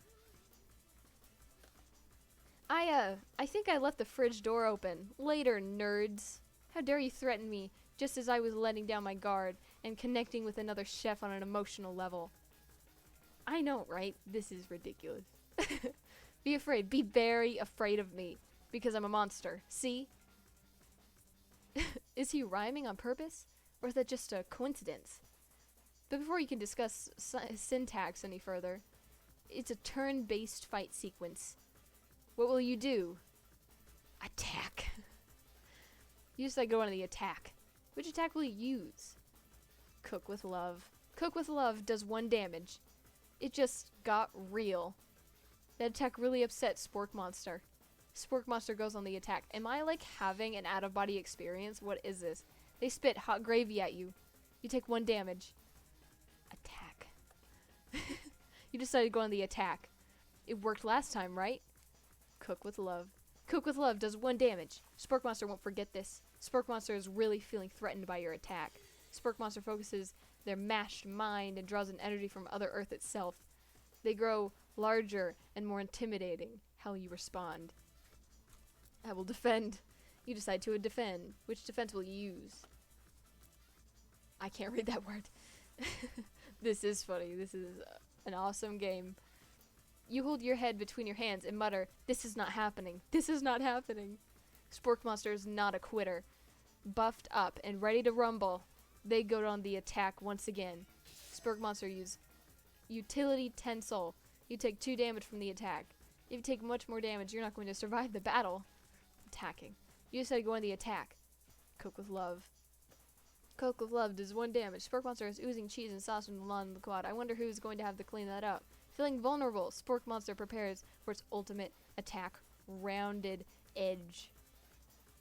I think I left the fridge door open. Later, nerds. How dare you threaten me just as I was letting down my guard and connecting with another chef on an emotional level. I know, right? This is ridiculous. Be afraid. Be very afraid of me. Because I'm a monster. See? Is he rhyming on purpose? Or is that just a coincidence? But before you can discuss syntax any further, it's a turn-based fight sequence. What will you do? Attack. You just like go into the attack. Which attack will you use? Cook with love. Cook with love does 1 damage. It just got real. That attack really upset Spork Monster. Spork Monster goes on the attack. Am I like having an out-of-body experience? What is this? They spit hot gravy at you. You take 1 damage. Attack. You decided to go on the attack. It worked last time, right? Cook with love. Cook with love does 1 damage. Spork Monster won't forget this. Spork Monster is really feeling threatened by your attack. Spork Monster focuses their mashed mind and draws an energy from Other Earth itself. They grow larger and more intimidating. How you respond. I will defend. You decide to defend. Which defense will you use? I can't read that word. This is funny. This is an awesome game. You hold your head between your hands and mutter, "This is not happening. This is not happening." Spork Monster is not a quitter. Buffed up and ready to rumble, they go on the attack once again. Spork Monster use Utility Tensile. You take 2 damage from the attack. If you take much more damage, you're not going to survive the battle. Attacking. You said go on the attack. Cook with Love. Coke with Love does 1 damage. Spork Monster is oozing cheese and sauce from the lawn and the quad. I wonder who's going to have to clean that up. Feeling vulnerable, Spork Monster prepares for its ultimate attack. Rounded Edge.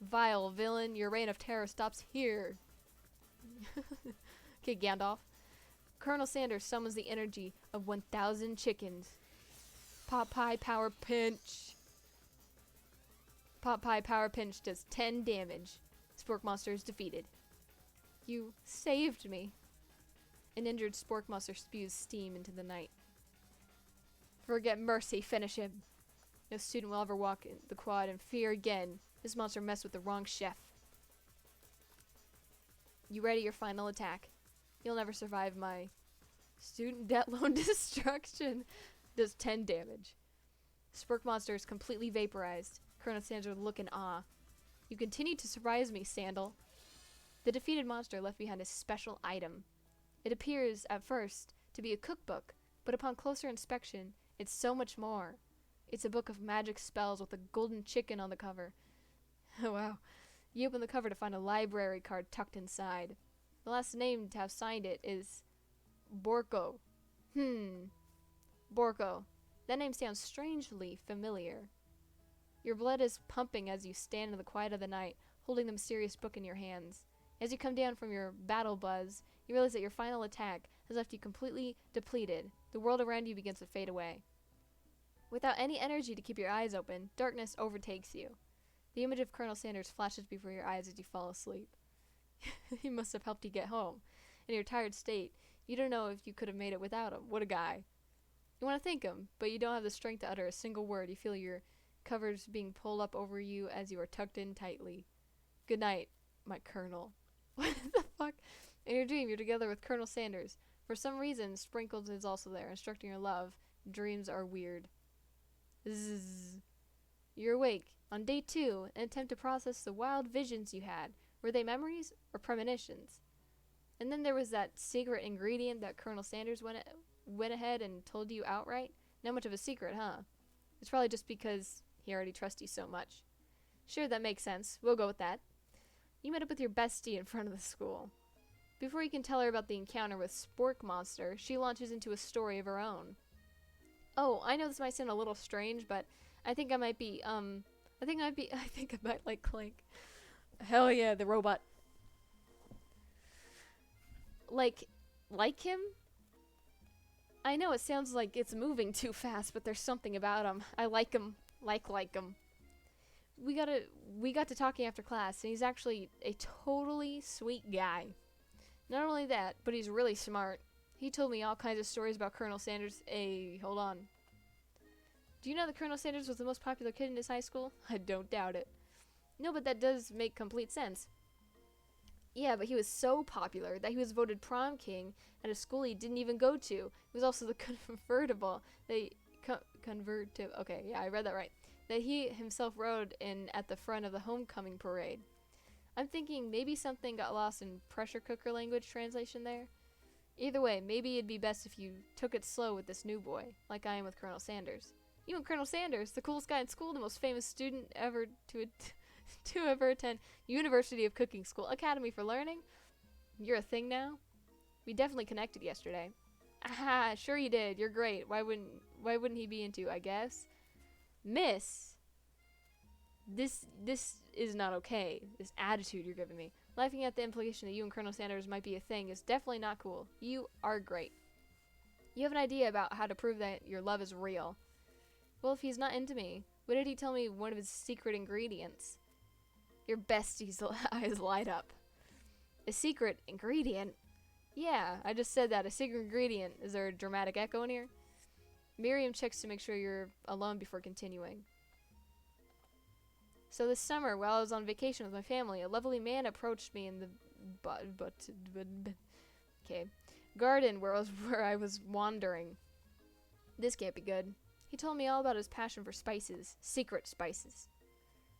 Vile villain, your reign of terror stops here. Okay, Gandalf. Colonel Sanders summons the energy of 1,000 chickens. Pot Pie Power Pinch. Pot Pie Power Pinch does 10 damage. Spork Monster is defeated. You saved me. An injured Spork Monster spews steam into the night. Forget mercy, finish him. No student will ever walk in the quad in fear again. This monster messed with the wrong chef. You ready your final attack? You'll never survive my student debt loan destruction. Does 10 damage. Spork Monster is completely vaporized. Colonel Sanders would look in awe. You continue to surprise me, Sandal. The defeated monster left behind a special item. It appears, at first, to be a cookbook, but upon closer inspection, it's so much more. It's a book of magic spells with a golden chicken on the cover. Oh, wow. You open the cover to find a library card tucked inside. The last name to have signed it is Borko. Borko. That name sounds strangely familiar. Your blood is pumping as you stand in the quiet of the night, holding the mysterious book in your hands. As you come down from your battle buzz, you realize that your final attack has left you completely depleted. The world around you begins to fade away. Without any energy to keep your eyes open, darkness overtakes you. The image of Colonel Sanders flashes before your eyes as you fall asleep. He must have helped you get home. In your tired state, you don't know if you could have made it without him. What a guy. You want to thank him, but you don't have the strength to utter a single word. You feel your covers being pulled up over you as you are tucked in tightly. Good night, my Colonel. What the fuck? In your dream, you're together with Colonel Sanders. For some reason, Sprinkles is also there, instructing your love. Dreams are weird. Zzz. You're awake. On day 2, an attempt to process the wild visions you had. Were they memories or premonitions? And then there was that secret ingredient that Colonel Sanders went ahead and told you outright. Not much of a secret, huh? It's probably just because he already trusts you so much. Sure, that makes sense. We'll go with that. You met up with your bestie in front of the school. Before you can tell her about the encounter with Spork Monster, she launches into a story of her own. Oh, I know this might sound a little strange, but I think I might be, I think I might like Clank. Hell yeah, the robot. Like him? I know it sounds like it's moving too fast, but there's something about him. I like him. Like him. We got to talking after class, and he's actually a totally sweet guy. Not only that, but he's really smart. He told me all kinds of stories about Colonel Sanders. Hey, hold on. Do you know that Colonel Sanders was the most popular kid in his high school? I don't doubt it. No, but that does make complete sense. Yeah, but he was so popular that he was voted prom king at a school he didn't even go to. He was also the convertible. Okay, yeah, I read that right. That he himself rode in at the front of the homecoming parade. I'm thinking maybe something got lost in pressure cooker language translation there. Either way, maybe it'd be best if you took it slow with this new boy, like I am with Colonel Sanders. You and Colonel Sanders, the coolest guy in school, the most famous student ever to ever attend University of Cooking School Academy for Learning. You're a thing now? We definitely connected yesterday. Aha, sure you did. You're great. Why wouldn't he be into, I guess? Miss, this is not okay. This attitude you're giving me. Laughing at the implication that you and Colonel Sanders might be a thing is definitely not cool. You are great. You have an idea about how to prove that your love is real. Well, if he's not into me, what did he tell me one of his secret ingredients? Your bestie's eyes light up. A secret ingredient? Yeah, I just said that. A secret ingredient. Is there a dramatic echo in here? Miriam checks to make sure you're alone before continuing. So this summer, while I was on vacation with my family, a lovely man approached me in the garden where I was wandering. This can't be good. He told me all about his passion for spices, secret spices.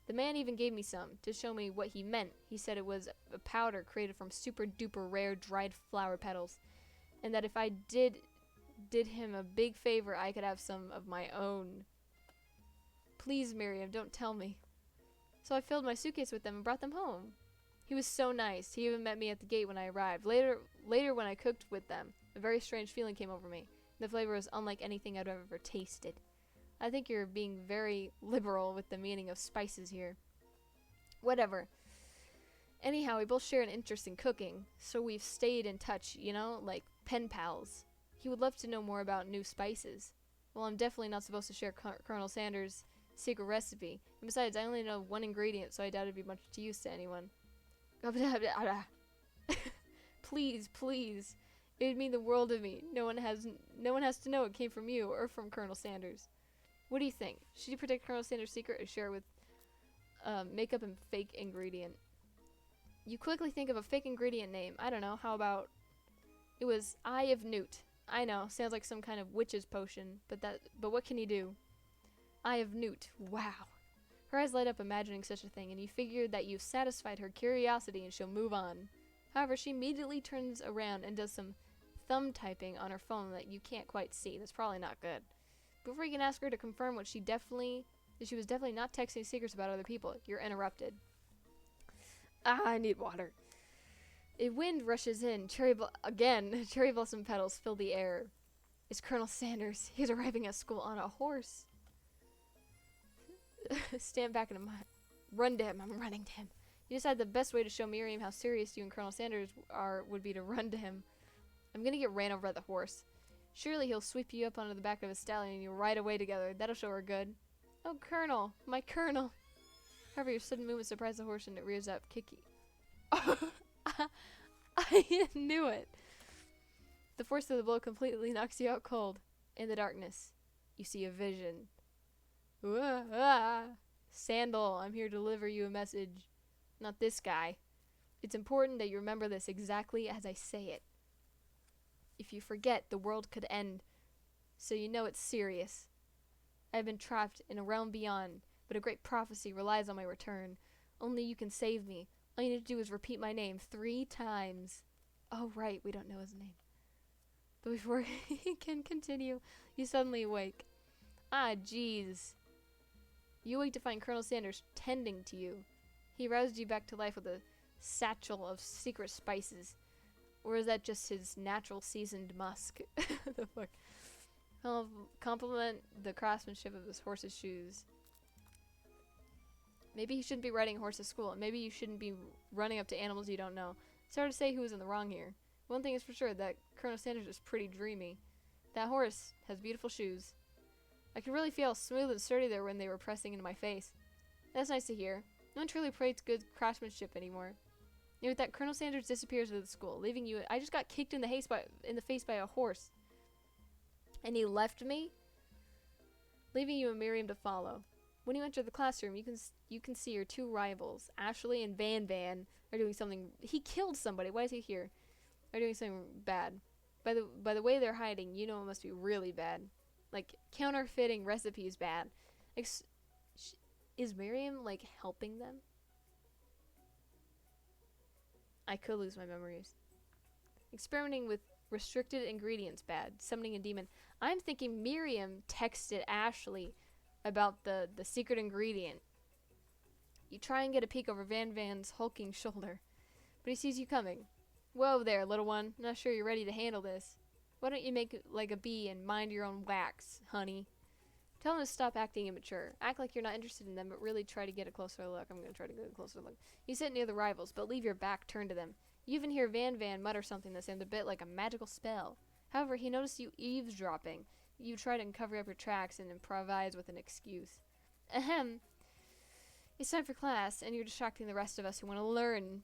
The man even gave me some to show me what he meant. He said it was a powder created from super duper rare dried flower petals, and that if I did him a big favor, I could have some of my own. Please, Miriam, don't tell me. So I filled my suitcase with them and brought them home. He was so nice. He even met me at the gate when I arrived. Later when I cooked with them, a very strange feeling came over me. The flavor was unlike anything I'd ever tasted. I think you're being very liberal with the meaning of spices here. Whatever. Anyhow, we both share an interest in cooking, so we've stayed in touch, you know, like pen pals. He would love to know more about new spices. Well, I'm definitely not supposed to share Colonel Sanders' secret recipe. And besides, I only know one ingredient, so I doubt it'd be much use to anyone. Please, please. It would mean the world to me. No one has to know it came from you or from Colonel Sanders. What do you think? Should you protect Colonel Sanders' secret or share it with makeup and fake ingredient? You quickly think of a fake ingredient name. I don't know. How about it was Eye of Newt? I know, sounds like some kind of witch's potion, but what can he do? Eye of Newt. Wow. Her eyes light up imagining such a thing, and you figure that you've satisfied her curiosity and she'll move on. However, she immediately turns around and does some thumb typing on her phone that you can't quite see. That's probably not good. Before you can ask her to confirm that she was definitely not texting secrets about other people, you're interrupted. I need water. A wind rushes in. Cherry blossom petals fill the air. It's Colonel Sanders. He's arriving at school on a horse. Stand back and run to him. I'm running to him. You decide the best way to show Miriam how serious you and Colonel Sanders are would be to run to him. I'm gonna get ran over by the horse. Surely he'll sweep you up onto the back of his stallion and you'll ride away together. That'll show her good. Oh, Colonel! My Colonel! However, your sudden movement surprised the horse and it rears up, kicking. I knew it! The force of the blow completely knocks you out cold. In the darkness, you see a vision. Sandal, I'm here to deliver you a message. Not this guy. It's important that you remember this exactly as I say it. If you forget, the world could end. So you know it's serious. I have been trapped in a realm beyond, but a great prophecy relies on my return. Only you can save me. All you need to do is repeat my name 3 times. Oh, right, we don't know his name. But before he can continue, you suddenly awake. Ah, jeez. You awake to find Colonel Sanders tending to you. He roused you back to life with a satchel of secret spices. Or is that just his natural seasoned musk? The fuck? I'll compliment the craftsmanship of his horse's shoes. Maybe he shouldn't be riding a horse to school. Maybe you shouldn't be running up to animals you don't know. It's hard to say who was in the wrong here. One thing is for sure, that Colonel Sanders is pretty dreamy. That horse has beautiful shoes. I could really feel how smooth and sturdy they were when they were pressing into my face. That's nice to hear. No one truly prates good craftsmanship anymore. And with that, Colonel Sanders disappears with the school, leaving you. I just got kicked in the face by a horse. And he left me, leaving you and Miriam to follow. When you enter the classroom, you can see your 2 rivals, Ashley and Van Van, are doing something. He killed somebody. Why is he here? Are doing something bad. By the way they're hiding, you know it must be really bad. Like counterfeiting recipes bad. Is Miriam like helping them? I could lose my memories. Experimenting with restricted ingredients bad. Summoning a demon. I'm thinking Miriam texted Ashley about the secret ingredient. You try and get a peek over Van Van's hulking shoulder, but he sees you coming. Whoa there, little one. Not sure you're ready to handle this. Why don't you make it like a bee and mind your own wax, honey? Tell them to stop acting immature. Act like you're not interested in them, but really try to get a closer look. I'm going to try to get a closer look. You sit near the rivals, but leave your back turned to them. You even hear Van Van mutter something that sounds a bit like a magical spell. However, he noticed you eavesdropping. You try to cover up your tracks and improvise with an excuse. Ahem. It's time for class, and you're distracting the rest of us who want to learn.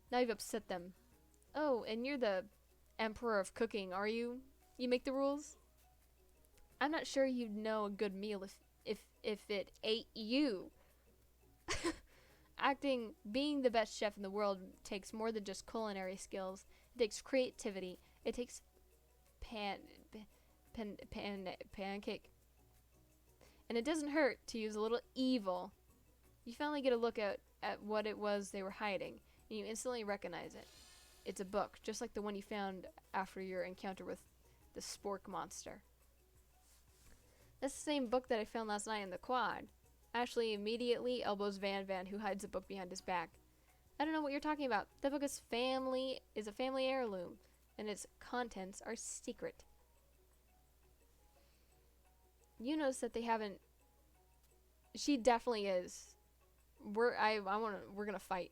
Now you've upset them. Oh, and you're the Emperor of Cooking, are you? You make the rules? I'm not sure you'd know a good meal if it ate you. Being the best chef in the world takes more than just culinary skills. It takes creativity. It takes pancake. And it doesn't hurt to use a little evil. You finally get a look at what it was they were hiding, and you instantly recognize it. It's a book, just like the one you found after your encounter with the Spork monster. That's the same book that I found last night in the quad. Ashley immediately elbows Van Van, who hides the book behind his back. I don't know what you're talking about. That book is a family heirloom, and its contents are secret. You notice that they haven't. She definitely is. We're gonna fight.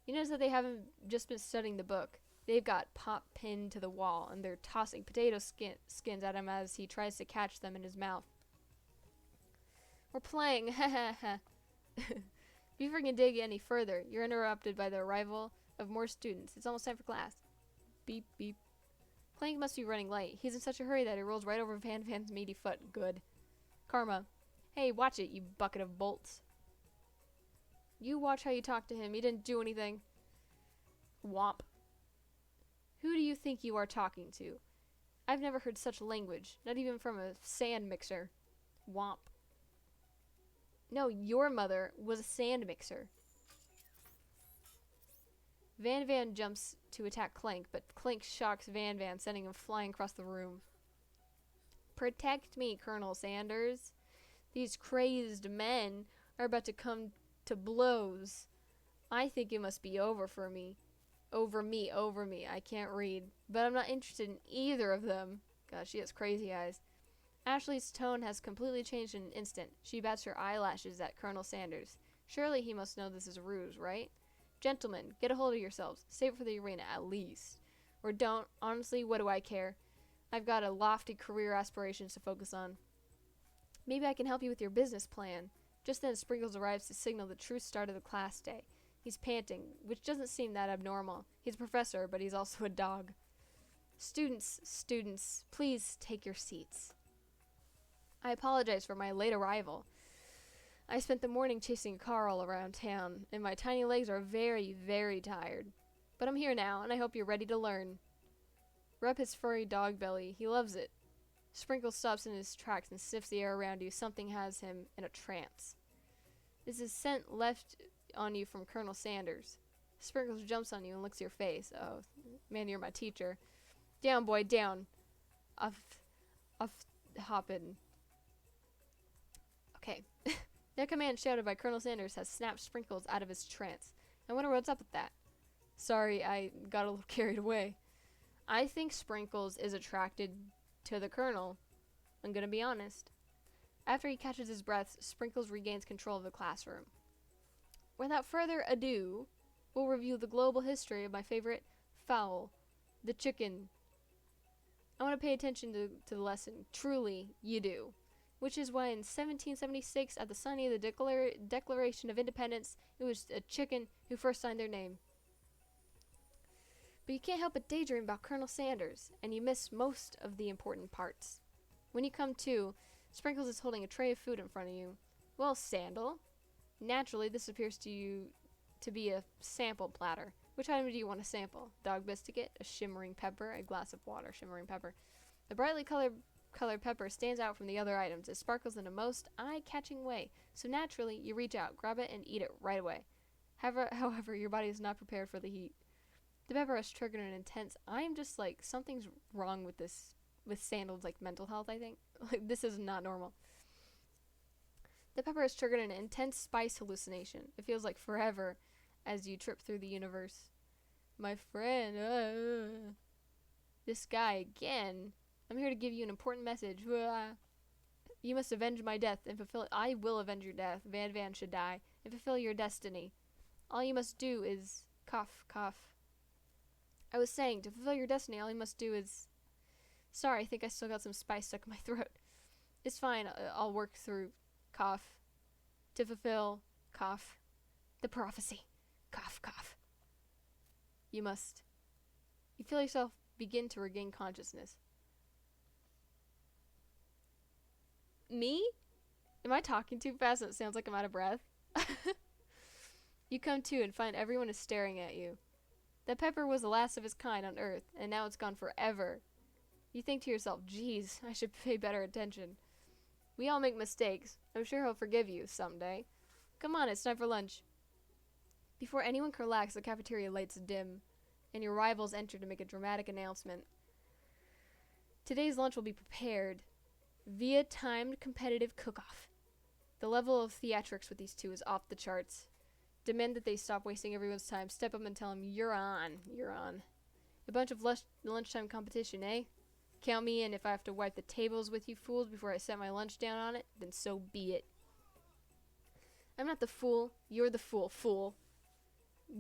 You notice that they haven't just been studying the book. They've got Pop pinned to the wall, and they're tossing potato skins at him as he tries to catch them in his mouth. We're playing, ha ha ha. If you freaking dig any further, you're interrupted by the arrival of more students. It's almost time for class. Beep, beep. Clank must be running late. He's in such a hurry that he rolls right over Van Van's meaty foot. Good. Karma. Hey, watch it, you bucket of bolts. You watch how you talk to him. He didn't do anything. Womp. Who do you think you are talking to? I've never heard such language. Not even from a sand mixer. Womp. No, your mother was a sand mixer. Van Van jumps to attack Clank, but Clank shocks Van Van, sending him flying across the room. Protect me, Colonel Sanders. These crazed men are about to come to blows. I think it must be over for me. Over me. I can't read. But I'm not interested in either of them. God, she has crazy eyes. Ashley's tone has completely changed in an instant. She bats her eyelashes at Colonel Sanders. Surely he must know this is a ruse, right? Gentlemen, get a hold of yourselves. Save it for the arena, at least. Or don't. Honestly, what do I care? I've got a lofty career aspirations to focus on. Maybe I can help you with your business plan. Just then, Sprinkles arrives to signal the true start of the class day. He's panting, which doesn't seem that abnormal. He's a professor, but he's also a dog. Students, please take your seats. I apologize for my late arrival. I spent the morning chasing a car all around town, and my tiny legs are very, very tired. But I'm here now, and I hope you're ready to learn. Rub his furry dog belly. He loves it. Sprinkles stops in his tracks and sniffs the air around you. Something has him in a trance. This is scent left on you from Colonel Sanders. Sprinkles jumps on you and licks your face. Oh, man, you're my teacher. Down, boy, down. Off hoppin'. Okay. That command shouted by Colonel Sanders has snapped Sprinkles out of his trance. I wonder what's up with that. Sorry, I got a little carried away. I think Sprinkles is attracted to the Colonel. I'm gonna be honest. After he catches his breath, Sprinkles regains control of the classroom. Without further ado, we'll review the global history of my favorite fowl, the chicken. I want to pay attention to the lesson. Truly, you do. Which is why in 1776, at the signing of the Declaration of Independence, it was a chicken who first signed their name. But you can't help but daydream about Colonel Sanders, and you miss most of the important parts. When you come to, Sprinkles is holding a tray of food in front of you. Well, Sandal. Naturally, this appears to you to be a sample platter. Which item do you want to sample? Dog biscuit, a shimmering pepper, a glass of water, shimmering pepper. The brightly colored pepper stands out from the other items. It sparkles in a most eye-catching way. So naturally, you reach out, grab it, and eat it right away. However, your body is not prepared for the heat. The pepper has triggered an intense... I'm just like, something's wrong with this, with Sandal's, like, mental health, I think. Like, this is not normal. The pepper has triggered an intense spice hallucination. It feels like forever as you trip through the universe. My friend, this guy again. I'm here to give you an important message. You must avenge my death and fulfill it. I will avenge your death. Van Van should die and fulfill your destiny. All you must do is cough, cough. I was saying, to fulfill your destiny, all you must do is... Sorry, I think I still got some spice stuck in my throat. It's fine, I'll work through. Cough. To fulfill. Cough. The prophecy. Cough, cough. You must. You feel yourself begin to regain consciousness. Me? Am I talking too fast and it sounds like I'm out of breath? You come to and find everyone is staring at you. That pepper was the last of its kind on Earth, and now it's gone forever. You think to yourself, geez, I should pay better attention. We all make mistakes. I'm sure he'll forgive you someday. Come on, it's time for lunch. Before anyone can relax, the cafeteria lights dim, and your rivals enter to make a dramatic announcement. Today's lunch will be prepared via timed competitive cook-off. The level of theatrics with these two is off the charts. Demand that they stop wasting everyone's time. Step up and tell them, you're on. You're on. A bunch of lunchtime competition, eh? Count me in. If I have to wipe the tables with you fools before I set my lunch down on it, then so be it. I'm not the fool. You're the fool.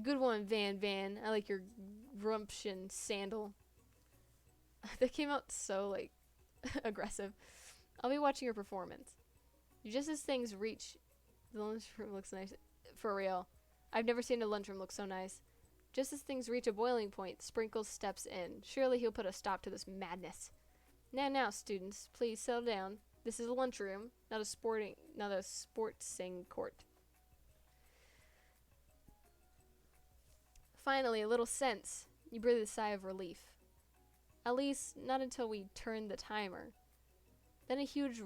Good one, Van. I like your grumption sandal. That came out so, like, aggressive. I'll be watching your performance. Just as things reach... The lunchroom looks nice. For real. I've never seen a lunchroom look so nice. Just as things reach a boiling point, Sprinkles steps in. Surely he'll put a stop to this madness. Now, students, please settle down. This is a lunchroom, not a sportsing court. Finally, a little sense. You breathe a sigh of relief. At least, not until we turn the timer. Then a huge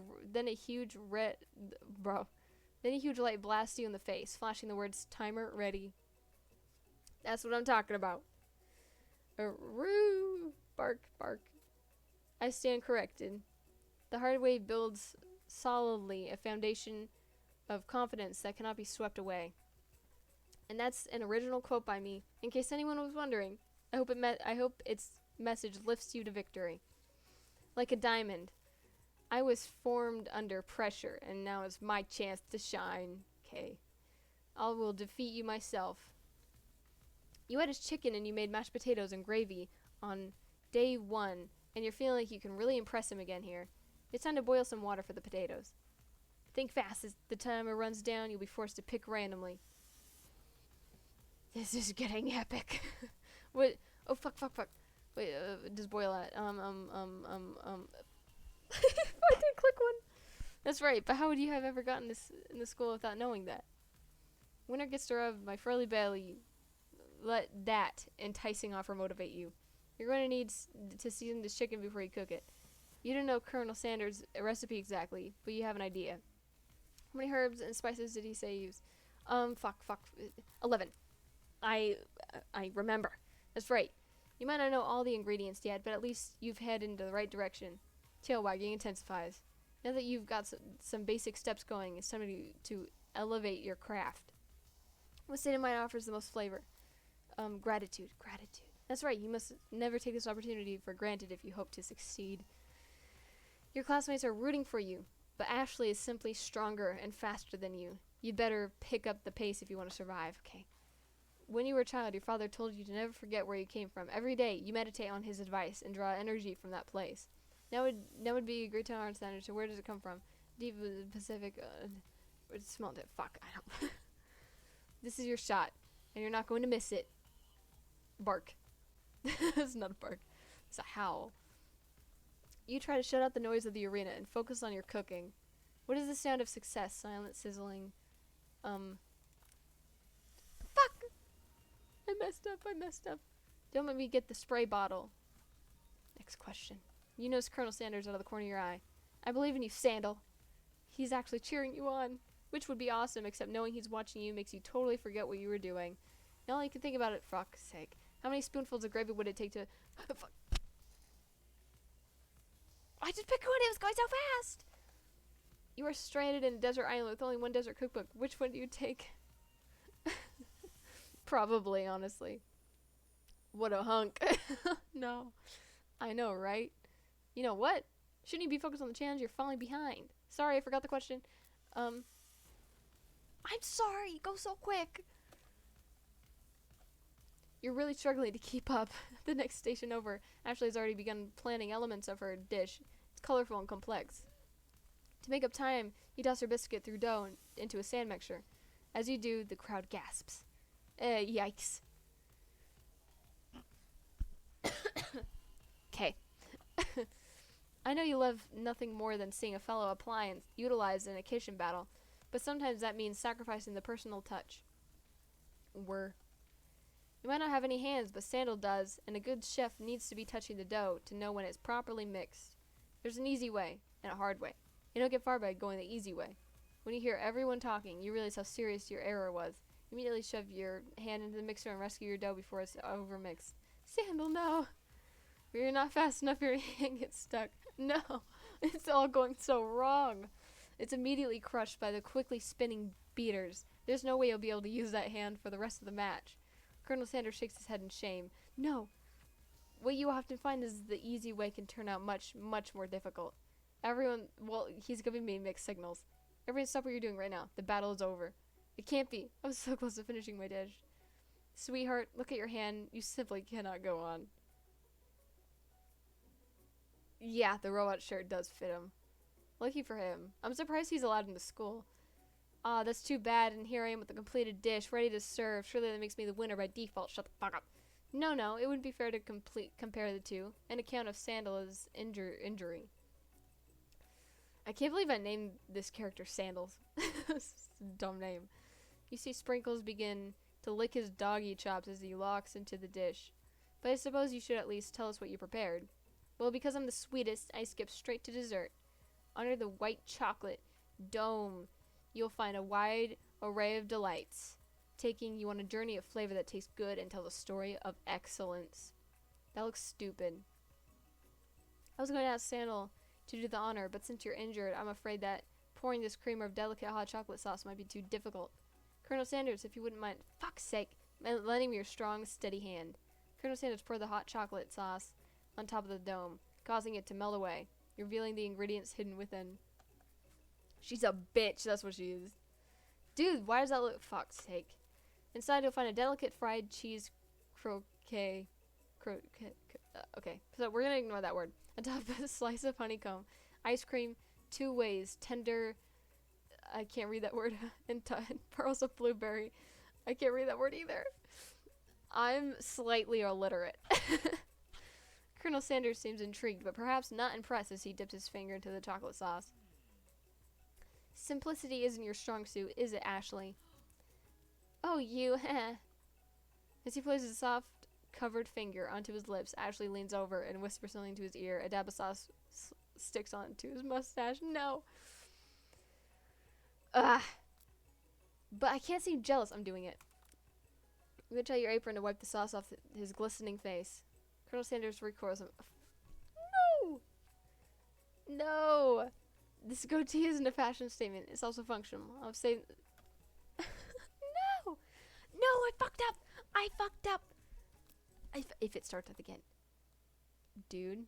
light blasts you in the face, flashing the words, timer ready. That's what I'm talking about. Roo! Bark. I stand corrected. The hard way builds solidly a foundation of confidence that cannot be swept away. And that's an original quote by me, in case anyone was wondering. I hope its message lifts you to victory. Like a diamond, I was formed under pressure, and now is my chance to shine. Okay. I will defeat you myself. You had his chicken and you made mashed potatoes and gravy on day 1, and you're feeling like you can really impress him again here. It's time to boil some water for the potatoes. Think fast. As the timer runs down, you'll be forced to pick randomly. This is getting epic. What? Oh, fuck. Wait, just boil that. I did click one. That's right, but how would you have ever gotten this in the school without knowing that? Winner gets to rub my furry belly. Let that enticing offer motivate you. You're going to need to season this chicken before you cook it. You don't know Colonel Sanders' recipe exactly, but you have an idea. How many herbs and spices did he say use? 11. I remember. That's right. You might not know all the ingredients yet, but at least you've headed into the right direction. Tail wagging intensifies. Now that you've got some basic steps going, it's time to elevate your craft. What state of mind offers the most flavor? Gratitude. That's right, you must never take this opportunity for granted if you hope to succeed. Your classmates are rooting for you, but Ashley is simply stronger and faster than you. You'd better pick up the pace if you want to survive, okay? When you were a child, your father told you to never forget where you came from. Every day, you meditate on his advice and draw energy from that place. Now would be a great time to understand. So where does it come from? Deep in the Pacific. It smelled it. Fuck, I don't. This is your shot, and you're not going to miss it. Bark. It's not a bark. It's a howl. You try to shut out the noise of the arena and focus on your cooking. What is the sound of success? Silent, sizzling. Fuck! I messed up. Don't let me get the spray bottle. Next question. You notice Colonel Sanders out of the corner of your eye. I believe in you, Sandal. He's actually cheering you on, which would be awesome, except knowing he's watching you makes you totally forget what you were doing. Now all you can think about it, for fuck's sake. How many spoonfuls of gravy would it take to... Fuck. I just picked one, it was going so fast! You are stranded in a desert island with only one desert cookbook. Which one do you take? Probably, honestly. What a hunk. No. I know, right? You know what? Shouldn't you be focused on the challenge? You're falling behind. Sorry, I forgot the question. I'm sorry. Go so quick. You're really struggling to keep up. The next station over, Ashley has already begun planning elements of her dish. It's colorful and complex. To make up time, you toss her biscuit through dough into a sand mixture. As you do, the crowd gasps. Yikes. Okay. I know you love nothing more than seeing a fellow appliance utilized in a kitchen battle, but sometimes that means sacrificing the personal touch. You might not have any hands, but Sandal does, and a good chef needs to be touching the dough to know when it's properly mixed. There's an easy way, and a hard way. You don't get far by going the easy way. When you hear everyone talking, you realize how serious your error was. You immediately shove your hand into the mixer and rescue your dough before it's overmixed. Sandal, no! But you're not fast enough, your hand gets stuck. No! It's all going so wrong! It's immediately crushed by the quickly spinning beaters. There's no way you'll be able to use that hand for the rest of the match. Colonel Sanders shakes his head in shame. No! What you often find is the easy way can turn out much, much more difficult. Everyone, well, he's giving me mixed signals. Everyone stop what you're doing right now. The battle is over. It can't be. I was so close to finishing my dish. Sweetheart, look at your hand. You simply cannot go on. Yeah, the robot shirt does fit him. Lucky for him. I'm surprised he's allowed into school. Ah, that's too bad, and here I am with a completed dish, ready to serve. Surely that makes me the winner by default. Shut the fuck up. No, it wouldn't be fair to compare the two. An account of Sandal's injury. I can't believe I named this character Sandals. It's a dumb name. You see Sprinkles begin to lick his doggy chops as he locks into the dish. But I suppose you should at least tell us what you prepared. Well, because I'm the sweetest, I skip straight to dessert. Under the white chocolate dome, you'll find a wide array of delights, taking you on a journey of flavor that tastes good and tell the story of excellence. That looks stupid. I was going to ask Sandal to do the honor, but since you're injured, I'm afraid that pouring this creamer of delicate hot chocolate sauce might be too difficult. Colonel Sanders, if you wouldn't mind, fuck's sake, lending me your strong, steady hand. Colonel Sanders poured the hot chocolate sauce on top of the dome, causing it to melt away, revealing the ingredients hidden within. She's a bitch, that's what she is. Dude, why does that look? Fuck's sake. Inside you'll find a delicate fried cheese croquet. Okay, so we're gonna ignore that word. On top of a slice of honeycomb, ice cream, 2 ways, tender, I can't read that word, and pearls of blueberry. I can't read that word either. I'm slightly illiterate. Colonel Sanders seems intrigued, but perhaps not impressed as he dips his finger into the chocolate sauce. Simplicity isn't your strong suit, is it, Ashley? Oh, you, heh. As he places a soft, covered finger onto his lips, Ashley leans over and whispers something to his ear. A dab of sauce sticks onto his mustache. No. Ugh. But I can't seem jealous. I'm doing it. I'm gonna tell your apron to wipe the sauce off his glistening face. Colonel Sanders recoils him. No! No! This goatee isn't a fashion statement. It's also functional. I'll say... No! No, I fucked up! I fucked up! If it starts up again. Dude,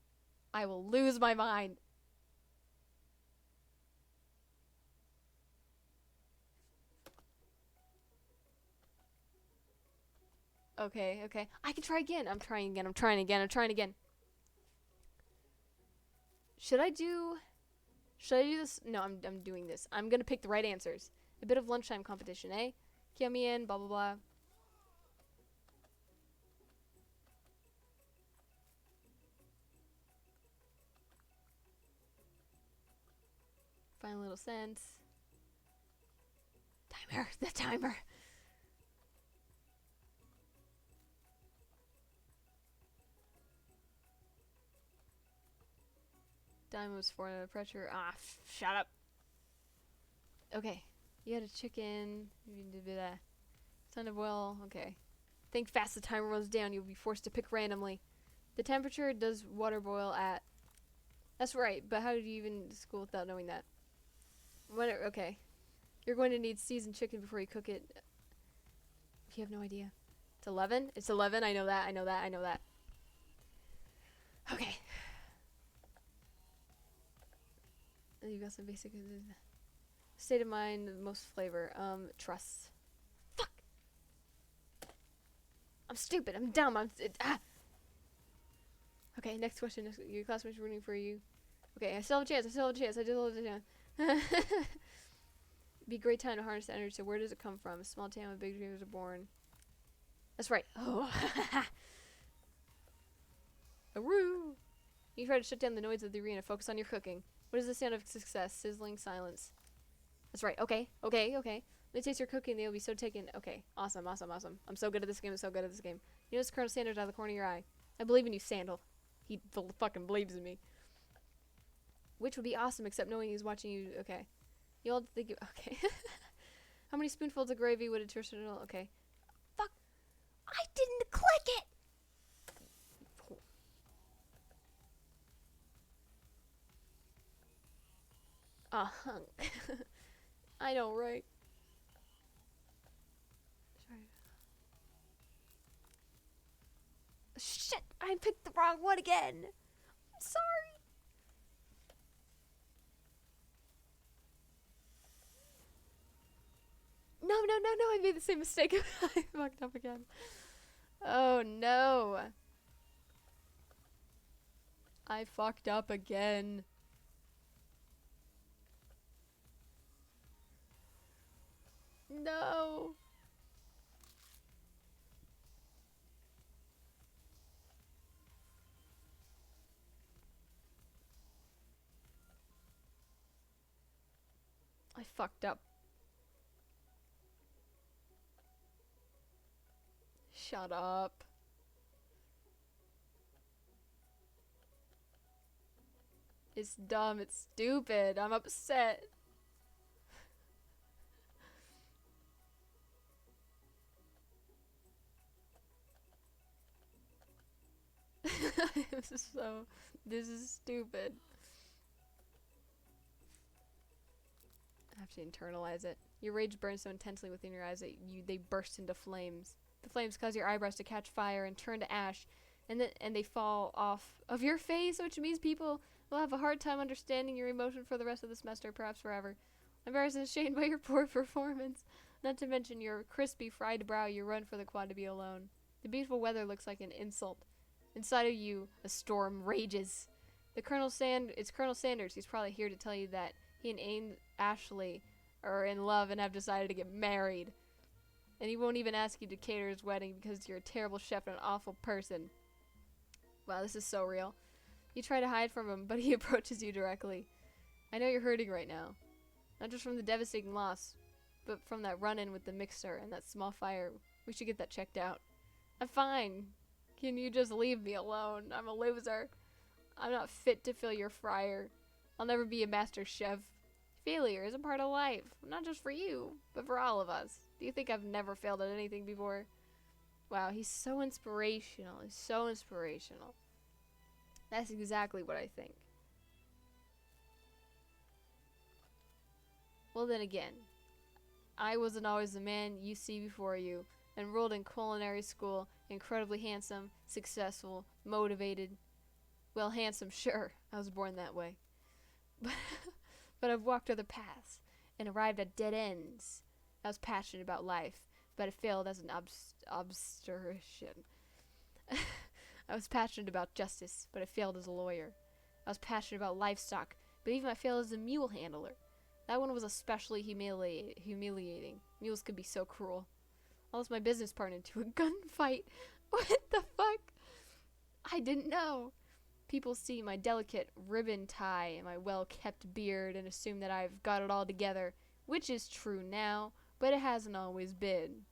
I will lose my mind. Okay. I can try again. I'm trying again. Should I do this? No, I'm doing this. I'm gonna pick the right answers. A bit of lunchtime competition, eh? Count me in, blah blah blah. Final little sense. Timer, the timer. Time was for the pressure. Ah, shut up. Okay, you had a chicken. You did a ton of oil. Okay. Think fast. The timer runs down. You'll be forced to pick randomly. The temperature does water boil at. That's right. But how did you even school without knowing that? Okay. You're going to need seasoned chicken before you cook it. You have no idea. It's 11? It's 11. I know that. Okay. You got some basic state of mind, most flavor. Trust. Fuck. I'm stupid. I'm dumb. Okay, next question. Your classmates rooting for you. Okay, I still have a chance. Be a great time to harness the energy. So where does it come from? A small town with big dreams are born. That's right. Oh. Aroo. You try to shut down the noise of the arena. Focus on your cooking. What is the sound of success? Sizzling silence. That's right. Okay. When they taste your cooking, they'll be so taken. Okay. Awesome. I'm so good at this game. You notice Colonel Sanders out of the corner of your eye. I believe in you, Sandal. He fucking believes in me. Which would be awesome, except knowing he's watching you. Okay. You'll think you. Okay. How many spoonfuls of gravy would a traditional. Okay. Fuck. I didn't click it! A hunk. I know, right? Sorry. Shit! I picked the wrong one again! I'm sorry! No, no, no, no, I made the same mistake. I fucked up again. Oh no. I fucked up again. No. I fucked up. Shut up. It's dumb, it's stupid. I'm upset. This is stupid. I have to internalize it. Your rage burns so intensely within your eyes that they burst into flames. The flames cause your eyebrows to catch fire and turn to ash, and they fall off of your face, which means people will have a hard time understanding your emotion for the rest of the semester, perhaps forever. Embarrassed and ashamed by your poor performance, not to mention your crispy, fried brow, you run for the quad to be alone. The beautiful weather looks like an insult. Inside of you, a storm rages. It's Colonel Sanders. He's probably here to tell you that he and Ashley are in love and have decided to get married. And he won't even ask you to cater his wedding because you're a terrible chef and an awful person. Wow, this is so real. You try to hide from him, but he approaches you directly. I know you're hurting right now. Not just from the devastating loss, but from that run-in with the mixer and that small fire. We should get that checked out. I'm fine. Can you just leave me alone? I'm a loser. I'm not fit to fill your fryer. I'll never be a master chef. Failure is a part of life. Not just for you, but for all of us. Do you think I've never failed at anything before? Wow, he's so inspirational. He's so inspirational. That's exactly what I think. Well then again, I wasn't always the man you see before you. Enrolled in culinary school, incredibly handsome, successful, motivated. Well, handsome, sure. I was born that way. But I've walked other paths and arrived at dead ends. I was passionate about life, but it failed as an obstetrician. I was passionate about justice, but I failed as a lawyer. I was passionate about livestock, but even I failed as a mule handler. That one was especially humiliating. Mules could be so cruel. I lost my business partner to a gunfight. What the fuck? I didn't know. People see my delicate ribbon tie and my well-kept beard and assume that I've got it all together, which is true now, but it hasn't always been.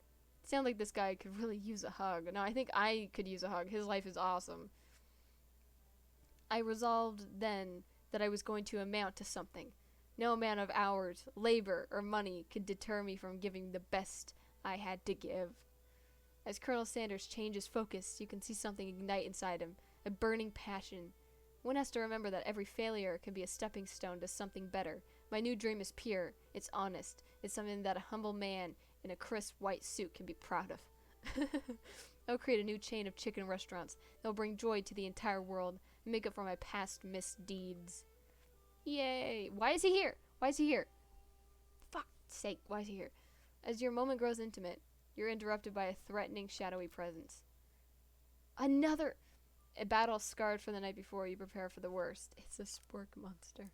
Sounds like this guy could really use a hug. No, I think I could use a hug. His life is awesome. I resolved then that I was going to amount to something. No amount of hours, labor, or money could deter me from giving the best I had to give. As Colonel Sanders changes focus, you can see something ignite inside him, a burning passion. One has to remember that every failure can be a stepping stone to something better. My new dream is pure, it's honest, it's something that a humble man in a crisp white suit can be proud of. I'll create a new chain of chicken restaurants that will bring joy to the entire world and make up for my past misdeeds. Yay! Why is he here? Why is he here? Fuck's sake, why is he here? As your moment grows intimate, you're interrupted by a threatening, shadowy presence. Another! A battle scarred from the night before, you prepare for the worst. It's a spork monster.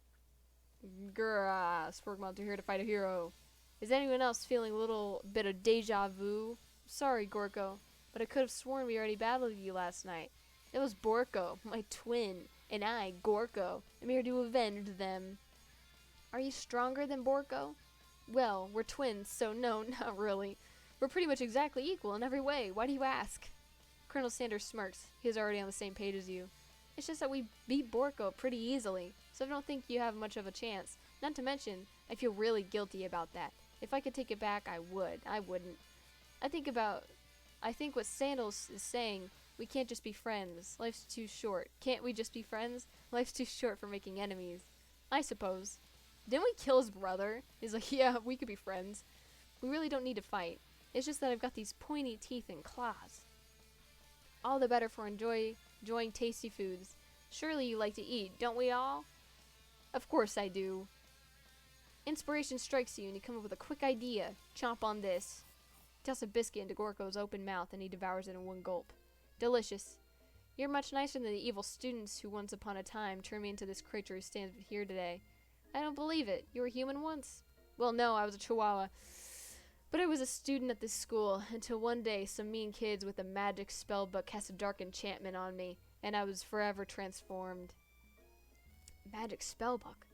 Grrrah! Spork monster here to fight a hero. Is anyone else feeling a little bit of deja vu? Sorry, Gorko, but I could have sworn we already battled you last night. It was Borko, my twin, and I, Gorko, am here to avenge them. Are you stronger than Borko? Well, we're twins, so no, not really. We're pretty much exactly equal in every way. Why do you ask? Colonel Sanders smirks. He is already on the same page as you. It's just that we beat Borko pretty easily, so I don't think you have much of a chance. Not to mention, I feel really guilty about that. If I could take it back, I would. I wouldn't. I think what Sandals is saying, we can't just be friends. Life's too short. Can't we just be friends? Life's too short for making enemies. I suppose. Didn't we kill his brother? He's like, yeah, we could be friends. We really don't need to fight. It's just that I've got these pointy teeth and claws. All the better for enjoying tasty foods. Surely you like to eat, don't we all? Of course I do. Inspiration strikes you and you come up with a quick idea. Chomp on this. Toss a biscuit into Gorko's open mouth and he devours it in one gulp. Delicious. You're much nicer than the evil students who once upon a time turned me into this creature who stands here today. I don't believe it. You were human once. Well, no, I was a chihuahua. But I was a student at this school until one day some mean kids with a magic spell book cast a dark enchantment on me, and I was forever transformed. Magic spell book?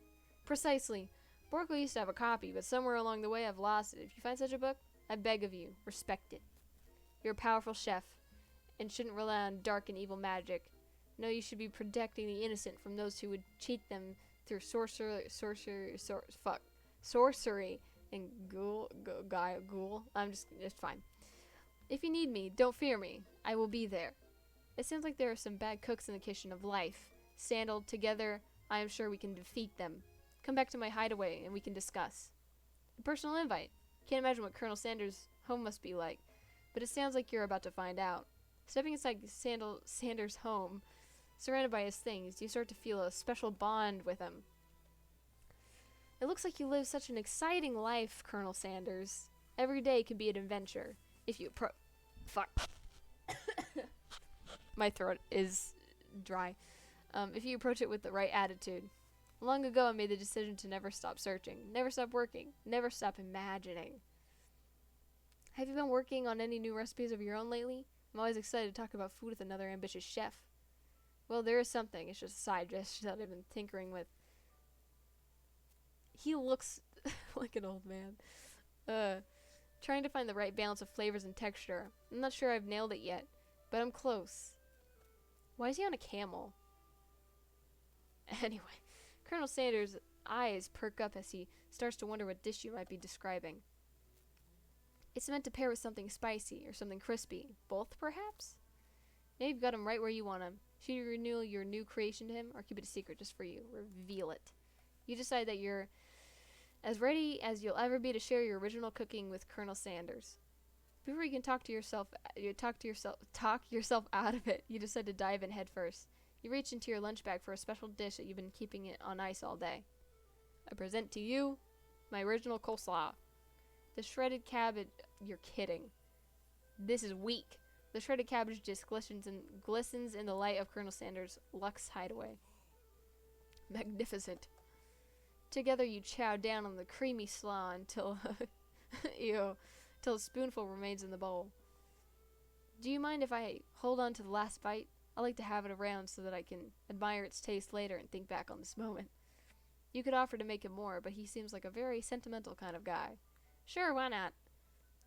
Precisely. Borko used to have a copy, but somewhere along the way I've lost it. If you find such a book, I beg of you, respect it. You're a powerful chef, and shouldn't rely on dark and evil magic. No, you should be protecting the innocent from those who would cheat them through sorcery and ghoul. It's fine. If you need me, don't fear me. I will be there. It sounds like there are some bad cooks in the kitchen of life. Sandaled together, I am sure we can defeat them. Come back to my hideaway and we can discuss. A personal invite. Can't imagine what Colonel Sanders' home must be like, but it sounds like you're about to find out. Stepping inside Sanders' home, surrounded by his things, you start to feel a special bond with him. It looks like you live such an exciting life, Colonel Sanders. Every day can be an adventure. If you Fuck. My throat is dry. If you approach it with the right attitude. Long ago I made the decision to never stop searching, never stop working, never stop imagining. Have you been working on any new recipes of your own lately? I'm always excited to talk about food with another ambitious chef. Well, there is something. It's just a side dish that I've been tinkering with. He looks like an old man. Trying to find the right balance of flavors and texture. I'm not sure I've nailed it yet, but I'm close. Why is he on a camel? Anyway, Colonel Sanders' eyes perk up as he starts to wonder what dish you might be describing. It's meant to pair with something spicy or something crispy. Both, perhaps? Maybe you've got him right where you want him. Should you reveal your new creation to him, or keep it a secret just for you? Reveal it. You decide that you're as ready as you'll ever be to share your original cooking with Colonel Sanders. Before you can talk yourself out of it, you decide to dive in head first. You reach into your lunch bag for a special dish that you've been keeping it on ice all day. I present to you my original coleslaw. The shredded cabbage. You're kidding. This is weak. The shredded cabbage just glistens in the light of Colonel Sanders' Lux hideaway. Magnificent. Together you chow down on the creamy slaw until till a spoonful remains in the bowl. Do you mind if I hold on to the last bite? I like to have it around so that I can admire its taste later and think back on this moment. You could offer to make him more, but he seems like a very sentimental kind of guy. Sure, why not?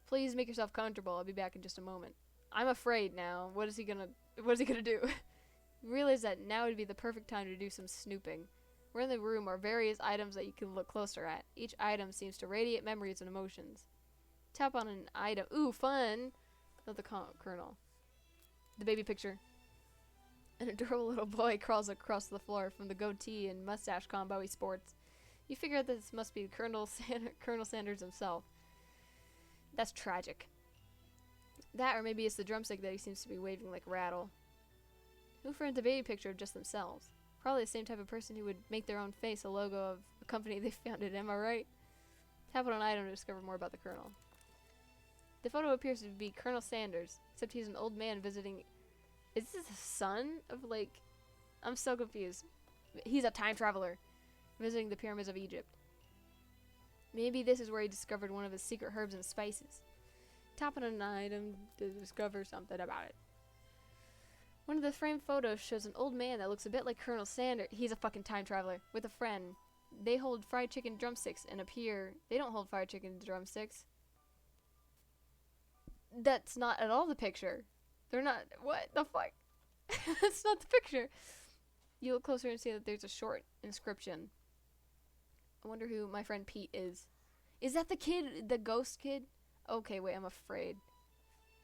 Please make yourself comfortable. I'll be back in just a moment. I'm afraid now. What is he gonna do? You realize that now would be the perfect time to do some snooping. Where in the room are various items that you can look closer at. Each item seems to radiate memories and emotions. Tap on an item. Ooh, fun! Not the Colonel. The baby picture. An adorable little boy crawls across the floor from the goatee and mustache combo he sports. You figure this must be Colonel Sanders himself. That's tragic. That, or maybe it's the drumstick that he seems to be waving like a rattle. Who framed a baby picture of just themselves? Probably the same type of person who would make their own face a logo of a company they founded, am I right? Tap on an item to discover more about the Colonel. The photo appears to be Colonel Sanders, except he's an old man visiting... Is this a son of, like... I'm so confused. He's a time traveler, visiting the pyramids of Egypt. Maybe this is where he discovered one of his secret herbs and spices. Tap on an item to discover something about it. One of the framed photos shows an old man that looks a bit like Colonel Sanders. He's a fucking time traveler. With a friend. They hold fried chicken drumsticks and appear... They don't hold fried chicken drumsticks. That's not at all the picture. They're not... What the fuck? That's not the picture. You look closer and see that there's a short inscription. I wonder who my friend Pete is. Is that the kid, the ghost kid? Okay, wait, I'm afraid.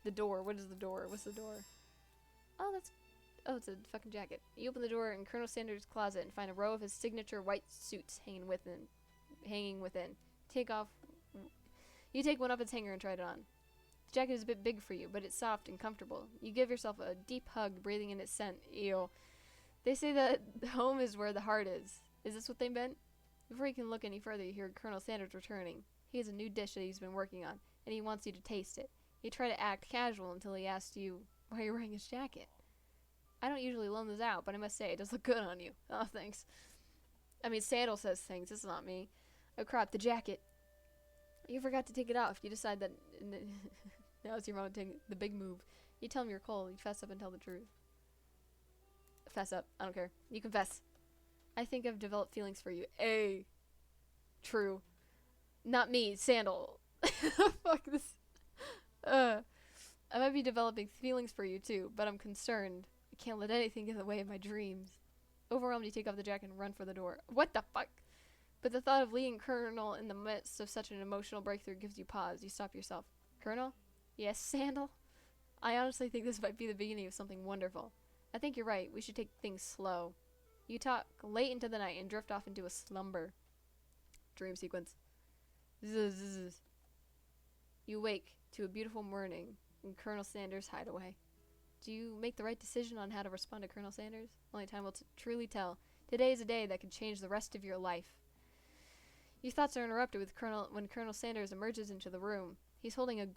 The door, what is the door? What's the door? Oh, it's a fucking jacket. You open the door in Colonel Sanders' closet and find a row of his signature white suits hanging within. You take one off its hanger and try it on. The jacket is a bit big for you, but it's soft and comfortable. You give yourself a deep hug, breathing in its scent. Ew. They say that home is where the heart is. Is this what they meant? Before you can look any further, you hear Colonel Sanders returning. He has a new dish that he's been working on, and he wants you to taste it. You try to act casual until he asks you why you're wearing his jacket. I don't usually loan this out, but I must say, it does look good on you. Oh, thanks. I mean, Sandal says things. This is not me. Oh, crap, the jacket. You forgot to take it off. You decide that now it's your moment to take the big move. You tell him you're cold. You fess up and tell the truth. Fess up. I don't care. You confess. I think I've developed feelings for you. A. True. Not me. Sandal. Fuck this. I might be developing feelings for you too, but I'm concerned. I can't let anything get in the way of my dreams. Overwhelmed, you take off the jacket and run for the door. What the fuck? But the thought of leading Colonel in the midst of such an emotional breakthrough gives you pause. You stop yourself. Colonel? Yes, Sandal? I honestly think this might be the beginning of something wonderful. I think you're right. We should take things slow. You talk late into the night and drift off into a slumber. Dream sequence. Zzz. You wake to a beautiful morning in Colonel Sanders' hideaway. Do you make the right decision on how to respond to Colonel Sanders? Only time will truly tell. Today is a day that could change the rest of your life. Your thoughts are interrupted when Colonel Sanders emerges into the room. He's holding a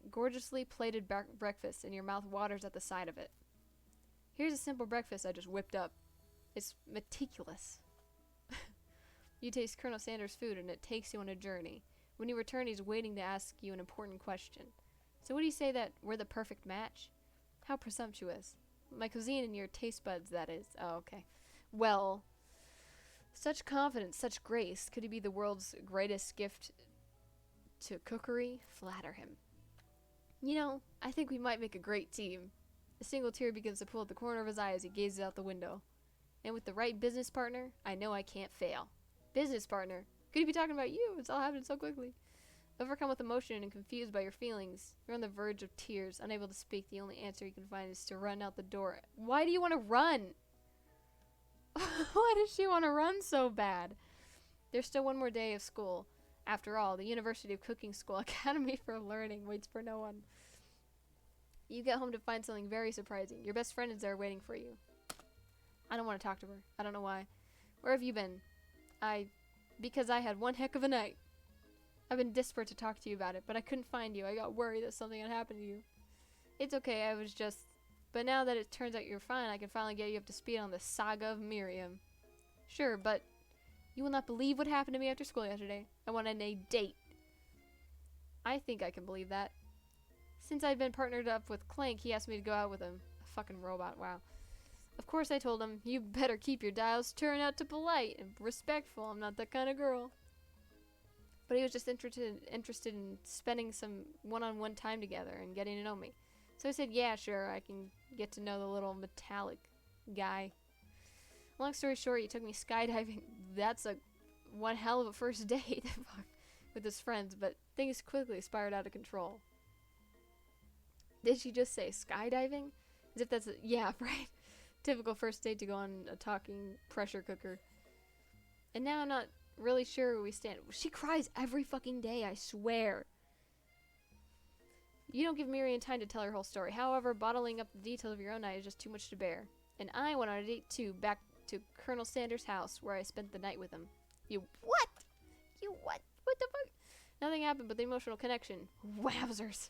gorgeously plated breakfast, and your mouth waters at the sight of it. Here's a simple breakfast I just whipped up. It's meticulous. You taste Colonel Sanders' food, and it takes you on a journey. When you return, he's waiting to ask you an important question. So what do you say that we're the perfect match? How presumptuous. My cuisine and your taste buds, that is. Oh, okay. Well, such confidence, such grace. Could he be the world's greatest gift to cookery? Flatter him. You know, I think we might make a great team. A single tear begins to pull at the corner of his eye as he gazes out the window. And with the right business partner, I know I can't fail. Business partner? Could he be talking about you? It's all happening so quickly. Overcome with emotion and confused by your feelings, you're on the verge of tears, unable to speak. The only answer you can find is to run out the door. Why do you want to run? Why does she want to run so bad? There's still one more day of school. After all, the University of Cooking School Academy for Learning waits for no one. You get home to find something very surprising. Your best friend is there waiting for you. I don't want to talk to her. I don't know why. Where have you been? Because I had one heck of a night. I've been desperate to talk to you about it, but I couldn't find you. I got worried that something had happened to you. It's okay, I was just... But now that it turns out you're fine, I can finally get you up to speed on the saga of Miriam. Sure, but you will not believe what happened to me after school yesterday. I wanted a date. I think I can believe that. Since I'd been partnered up with Clank, he asked me to go out with him. A fucking robot, wow. Of course I told him, you better keep your dials turned out to polite and respectful. I'm not that kind of girl. But he was just interested in spending some one-on-one time together and getting to know me. So I said, yeah, sure, I can get to know the little metallic guy. Long story short, he took me skydiving. That's one hell of a first date with his friends, but things quickly spiraled out of control. Did she just say skydiving? As if that's yeah, right. Typical first date to go on a talking pressure cooker. And now I'm not really sure where we stand. She cries every fucking day, I swear. You don't give Miriam time to tell her whole story. However, bottling up the details of your own night is just too much to bear. And I went on a date too, back to Colonel Sanders' house, where I spent the night with him. You what? You what? What the fuck? Nothing happened but the emotional connection. Wowzers.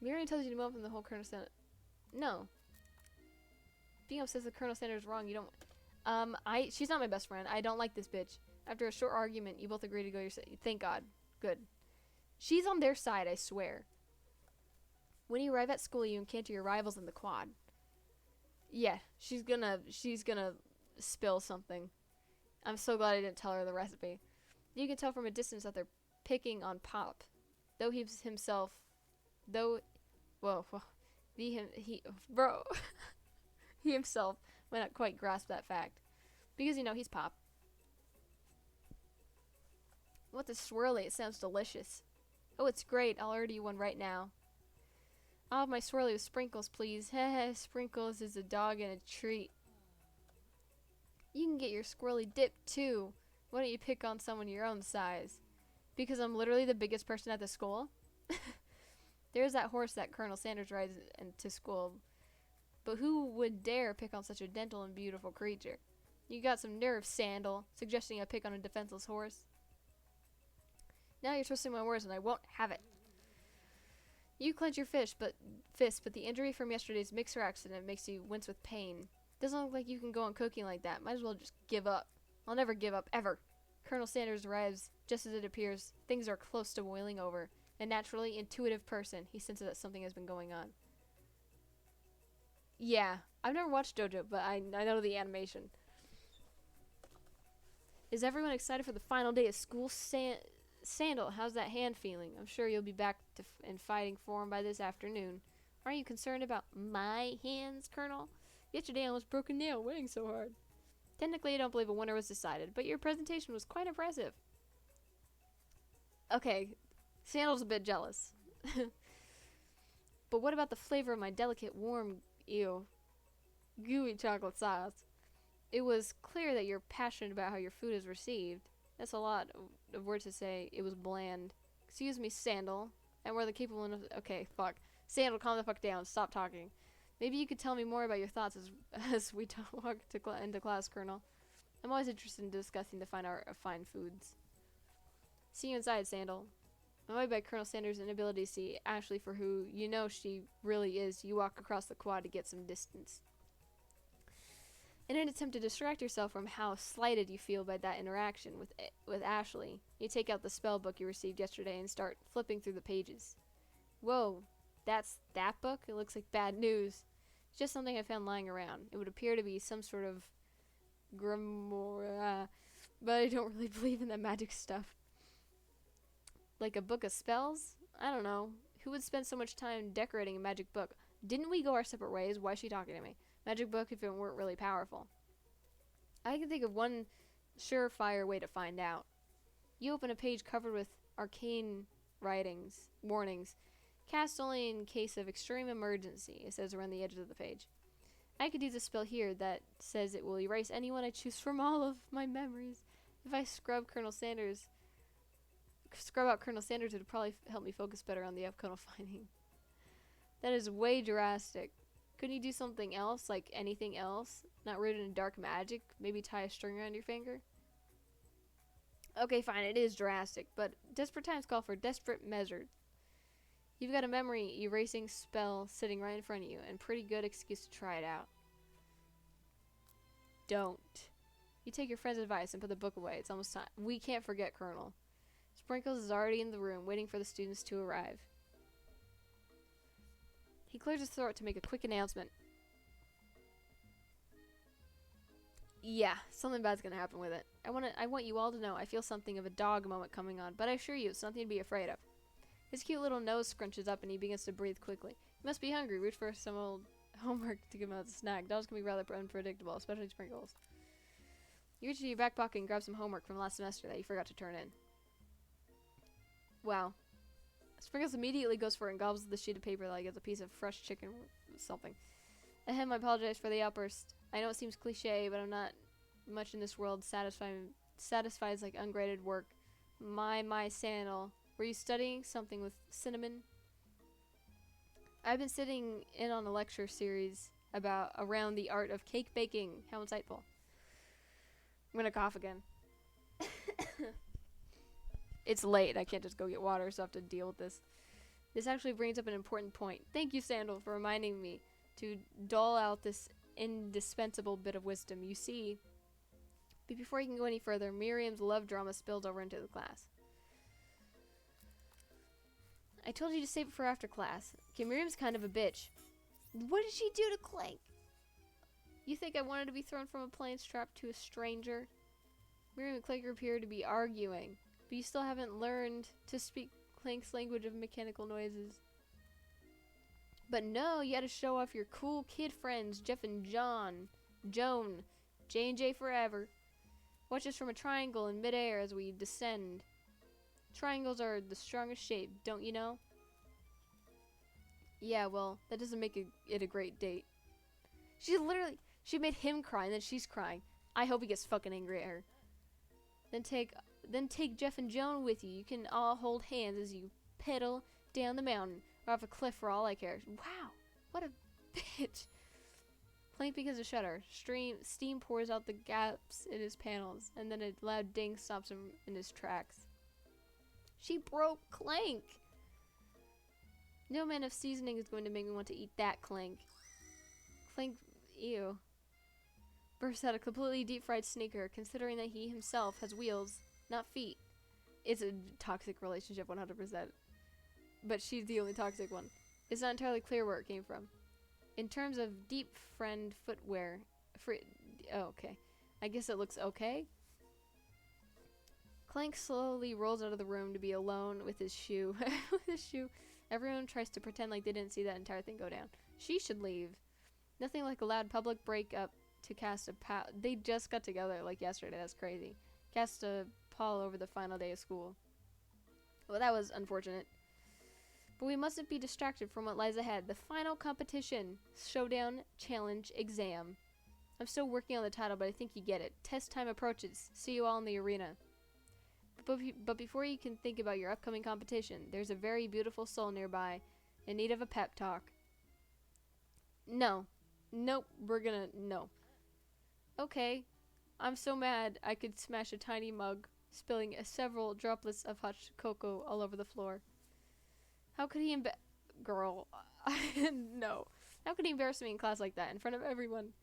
Miriam tells you to move on from the whole Colonel Sanders. No. Being upset that Colonel Sanders is wrong, you don't... she's not my best friend. I don't like this bitch. After a short argument, you both agree to go your side. Thank God. Good. She's on their side, I swear. When you arrive at school, you encounter your rivals in the quad. Yeah, she's gonna spill something. I'm so glad I didn't tell her the recipe. You can tell from a distance that they're picking on Pop. Though bro. He himself might not quite grasp that fact. Because, you know, he's Pop. What the swirly? It sounds delicious. Oh, it's great. I'll order you one right now. I'll have my swirly with sprinkles, please. Heh, sprinkles is a dog and a treat. You can get your squirrely dip, too. Why don't you pick on someone your own size? Because I'm literally the biggest person at the school? There's that horse that Colonel Sanders rides into school. But who would dare pick on such a gentle and beautiful creature? You got some nerve, Sandal, suggesting I pick on a defenseless horse. Now you're twisting my words and I won't have it. You clench your fist, but the injury from yesterday's mixer accident makes you wince with pain. Doesn't look like you can go on cooking like that. Might as well just give up. I'll never give up, ever. Colonel Sanders arrives just as it appears things are close to boiling over. A naturally intuitive person, he senses that something has been going on. Yeah, I've never watched JoJo, but I know the animation. Is everyone excited for the final day of school? Sandal, how's that hand feeling? I'm sure you'll be back in fighting form by this afternoon. Aren't you concerned about my hands, Colonel? Yesterday I almost broke a nail winning so hard. Technically, I don't believe a winner was decided, but your presentation was quite impressive. Okay, Sandal's a bit jealous. But what about the flavor of my delicate, warm, gooey chocolate sauce? It was clear that you're passionate about how your food is received. That's a lot of words to say. It was bland. Excuse me, Sandal. And we're the capable enough. Okay, fuck. Sandal, calm the fuck down. Stop talking. Maybe you could tell me more about your thoughts as we walk into class, Colonel. I'm always interested in discussing the fine art of fine foods. See you inside, Sandal. Annoyed by Colonel Sanders' inability to see Ashley for who you know she really is, you walk across the quad to get some distance. In an attempt to distract yourself from how slighted you feel by that interaction with Ashley, you take out the spell book you received yesterday and start flipping through the pages. Whoa, that's that book? It looks like bad news. It's just something I found lying around. It would appear to be some sort of grimoire, but I don't really believe in that magic stuff. Like a book of spells? I don't know. Who would spend so much time decorating a magic book? Didn't we go our separate ways? Why is she talking to me? Magic book if it weren't really powerful. I can think of one surefire way to find out. You open a page covered with arcane warnings. Cast only in case of extreme emergency, it says around the edges of the page. I could use a spell here that says it will erase anyone I choose from all of my memories. If I scrub out Colonel Sanders, it would probably help me focus better on the upcoming fighting. That is way drastic. Couldn't you do something else, like anything else? Not rooted in dark magic? Maybe tie a string around your finger? Okay, fine, it is drastic, but desperate times call for desperate measures. You've got a memory erasing spell sitting right in front of you, and pretty good excuse to try it out. Don't. You take your friend's advice and put the book away. It's almost time. We can't forget, Colonel. Sprinkles is already in the room, waiting for the students to arrive. He clears his throat to make a quick announcement. Yeah, something bad's gonna happen with it. I want you all to know I feel something of a dog moment coming on, but I assure you it's nothing to be afraid of. His cute little nose scrunches up and he begins to breathe quickly. He must be hungry. Reach for some old homework to give him as a snack. Dogs can be rather unpredictable, especially Sprinkles. You reach into your back pocket and grab some homework from last semester that you forgot to turn in. Wow. Sprinkles immediately goes for it and gobbles the sheet of paper like it's a piece of fresh chicken or something. Ahem, I apologize for the outburst. I know it seems cliche, but I'm not much in this world satisfies like ungraded work. My Sandal. Were you studying something with cinnamon? I've been sitting in on a lecture series around the art of cake baking. How insightful. I'm gonna cough again. It's late. I can't just go get water, so I have to deal with this. This actually brings up an important point. Thank you, Sandal, for reminding me to dole out this indispensable bit of wisdom. You see, but before you can go any further, Miriam's love drama spilled over into the class. I told you to save it for after class. Okay, Miriam's kind of a bitch. What did she do to Clank? You think I wanted to be thrown from a plane strapped to a stranger? Miriam and Clank appear to be arguing, but you still haven't learned to speak Clank's language of mechanical noises. But no, you had to show off your cool kid friends, Jeff and Joan, J&J forever. Watch us from a triangle in midair as we descend. Triangles are the strongest shape, don't you know? Yeah, well, that doesn't make it a great date. She made him cry and then she's crying. I hope he gets fucking angry at her. Then take Jeff and Joan with you. You can all hold hands as you pedal down the mountain or off a cliff for all I care. Wow, what a bitch. Clank begins to shudder. Steam pours out the gaps in his panels, and then a loud ding stops him in his tracks. She broke Clank! No man of seasoning is going to make me want to eat that, Clank. Clank, ew. Bursts out a completely deep-fried sneaker, considering that he himself has wheels, not feet. It's a toxic relationship, 100%. But she's the only toxic one. It's not entirely clear where it came from. In terms of deep friend footwear, oh, okay. I guess it looks okay. Clank slowly rolls out of the room to be alone with his shoe. With his shoe. Everyone tries to pretend like they didn't see that entire thing go down. She should leave. Nothing like a loud public breakup to cast a they just got together like yesterday. That's crazy. Cast a pall over the final day of school. Well, that was unfortunate. But we mustn't be distracted from what lies ahead. The final competition. Showdown Challenge Exam. I'm still working on the title, but I think you get it. Test time approaches. See you all in the arena. But before you can think about your upcoming competition, there's a very beautiful soul nearby in need of a pep talk. No. Nope, no. Okay. I'm so mad I could smash a tiny mug, spilling several droplets of hot cocoa all over the floor. How could he Girl. No. How could he embarrass me in class like that, in front of everyone?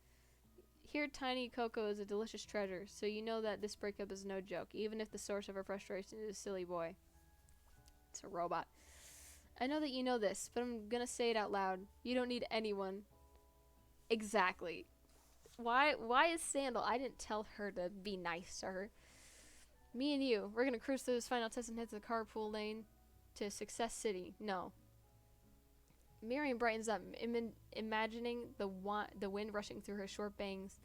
Here, Tiny Coco is a delicious treasure, so you know that this breakup is no joke, even if the source of her frustration is a silly boy. It's a robot. I know that you know this, but I'm gonna say it out loud. You don't need anyone. Exactly. Why is Sandal? I didn't tell her to be nice to her. Me and you, we're gonna cruise through this final test and head to the carpool lane to Success City. No. Miriam brightens up, imagining the wind rushing through her short bangs,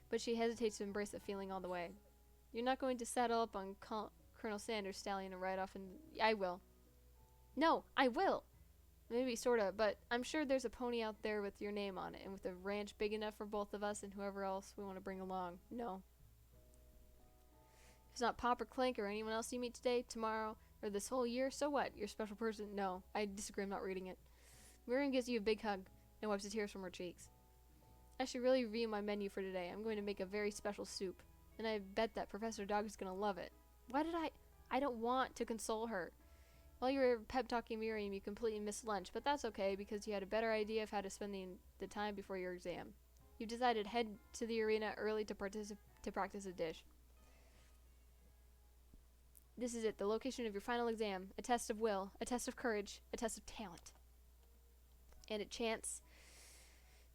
but she hesitates to embrace the feeling all the way. You're not going to saddle up on Colonel Sanders' stallion and ride off and... I will. No, I will! Maybe sorta, but I'm sure there's a pony out there with your name on it, and with a ranch big enough for both of us and whoever else we want to bring along. No. If it's not Pop or Clank or anyone else you meet today, tomorrow, or this whole year, so what? You're a special person? No, I disagree, I'm not reading it. Miriam gives you a big hug and wipes the tears from her cheeks. I should really review my menu for today. I'm going to make a very special soup, and I bet that Professor Dog is going to love it. Why did I don't want to console her. While you were pep-talking Miriam, you completely missed lunch, but that's okay because you had a better idea of how to spend the time before your exam. You decided to head to the arena early to practice a dish. This is it, the location of your final exam. A test of will, a test of courage, a test of talent. And a chance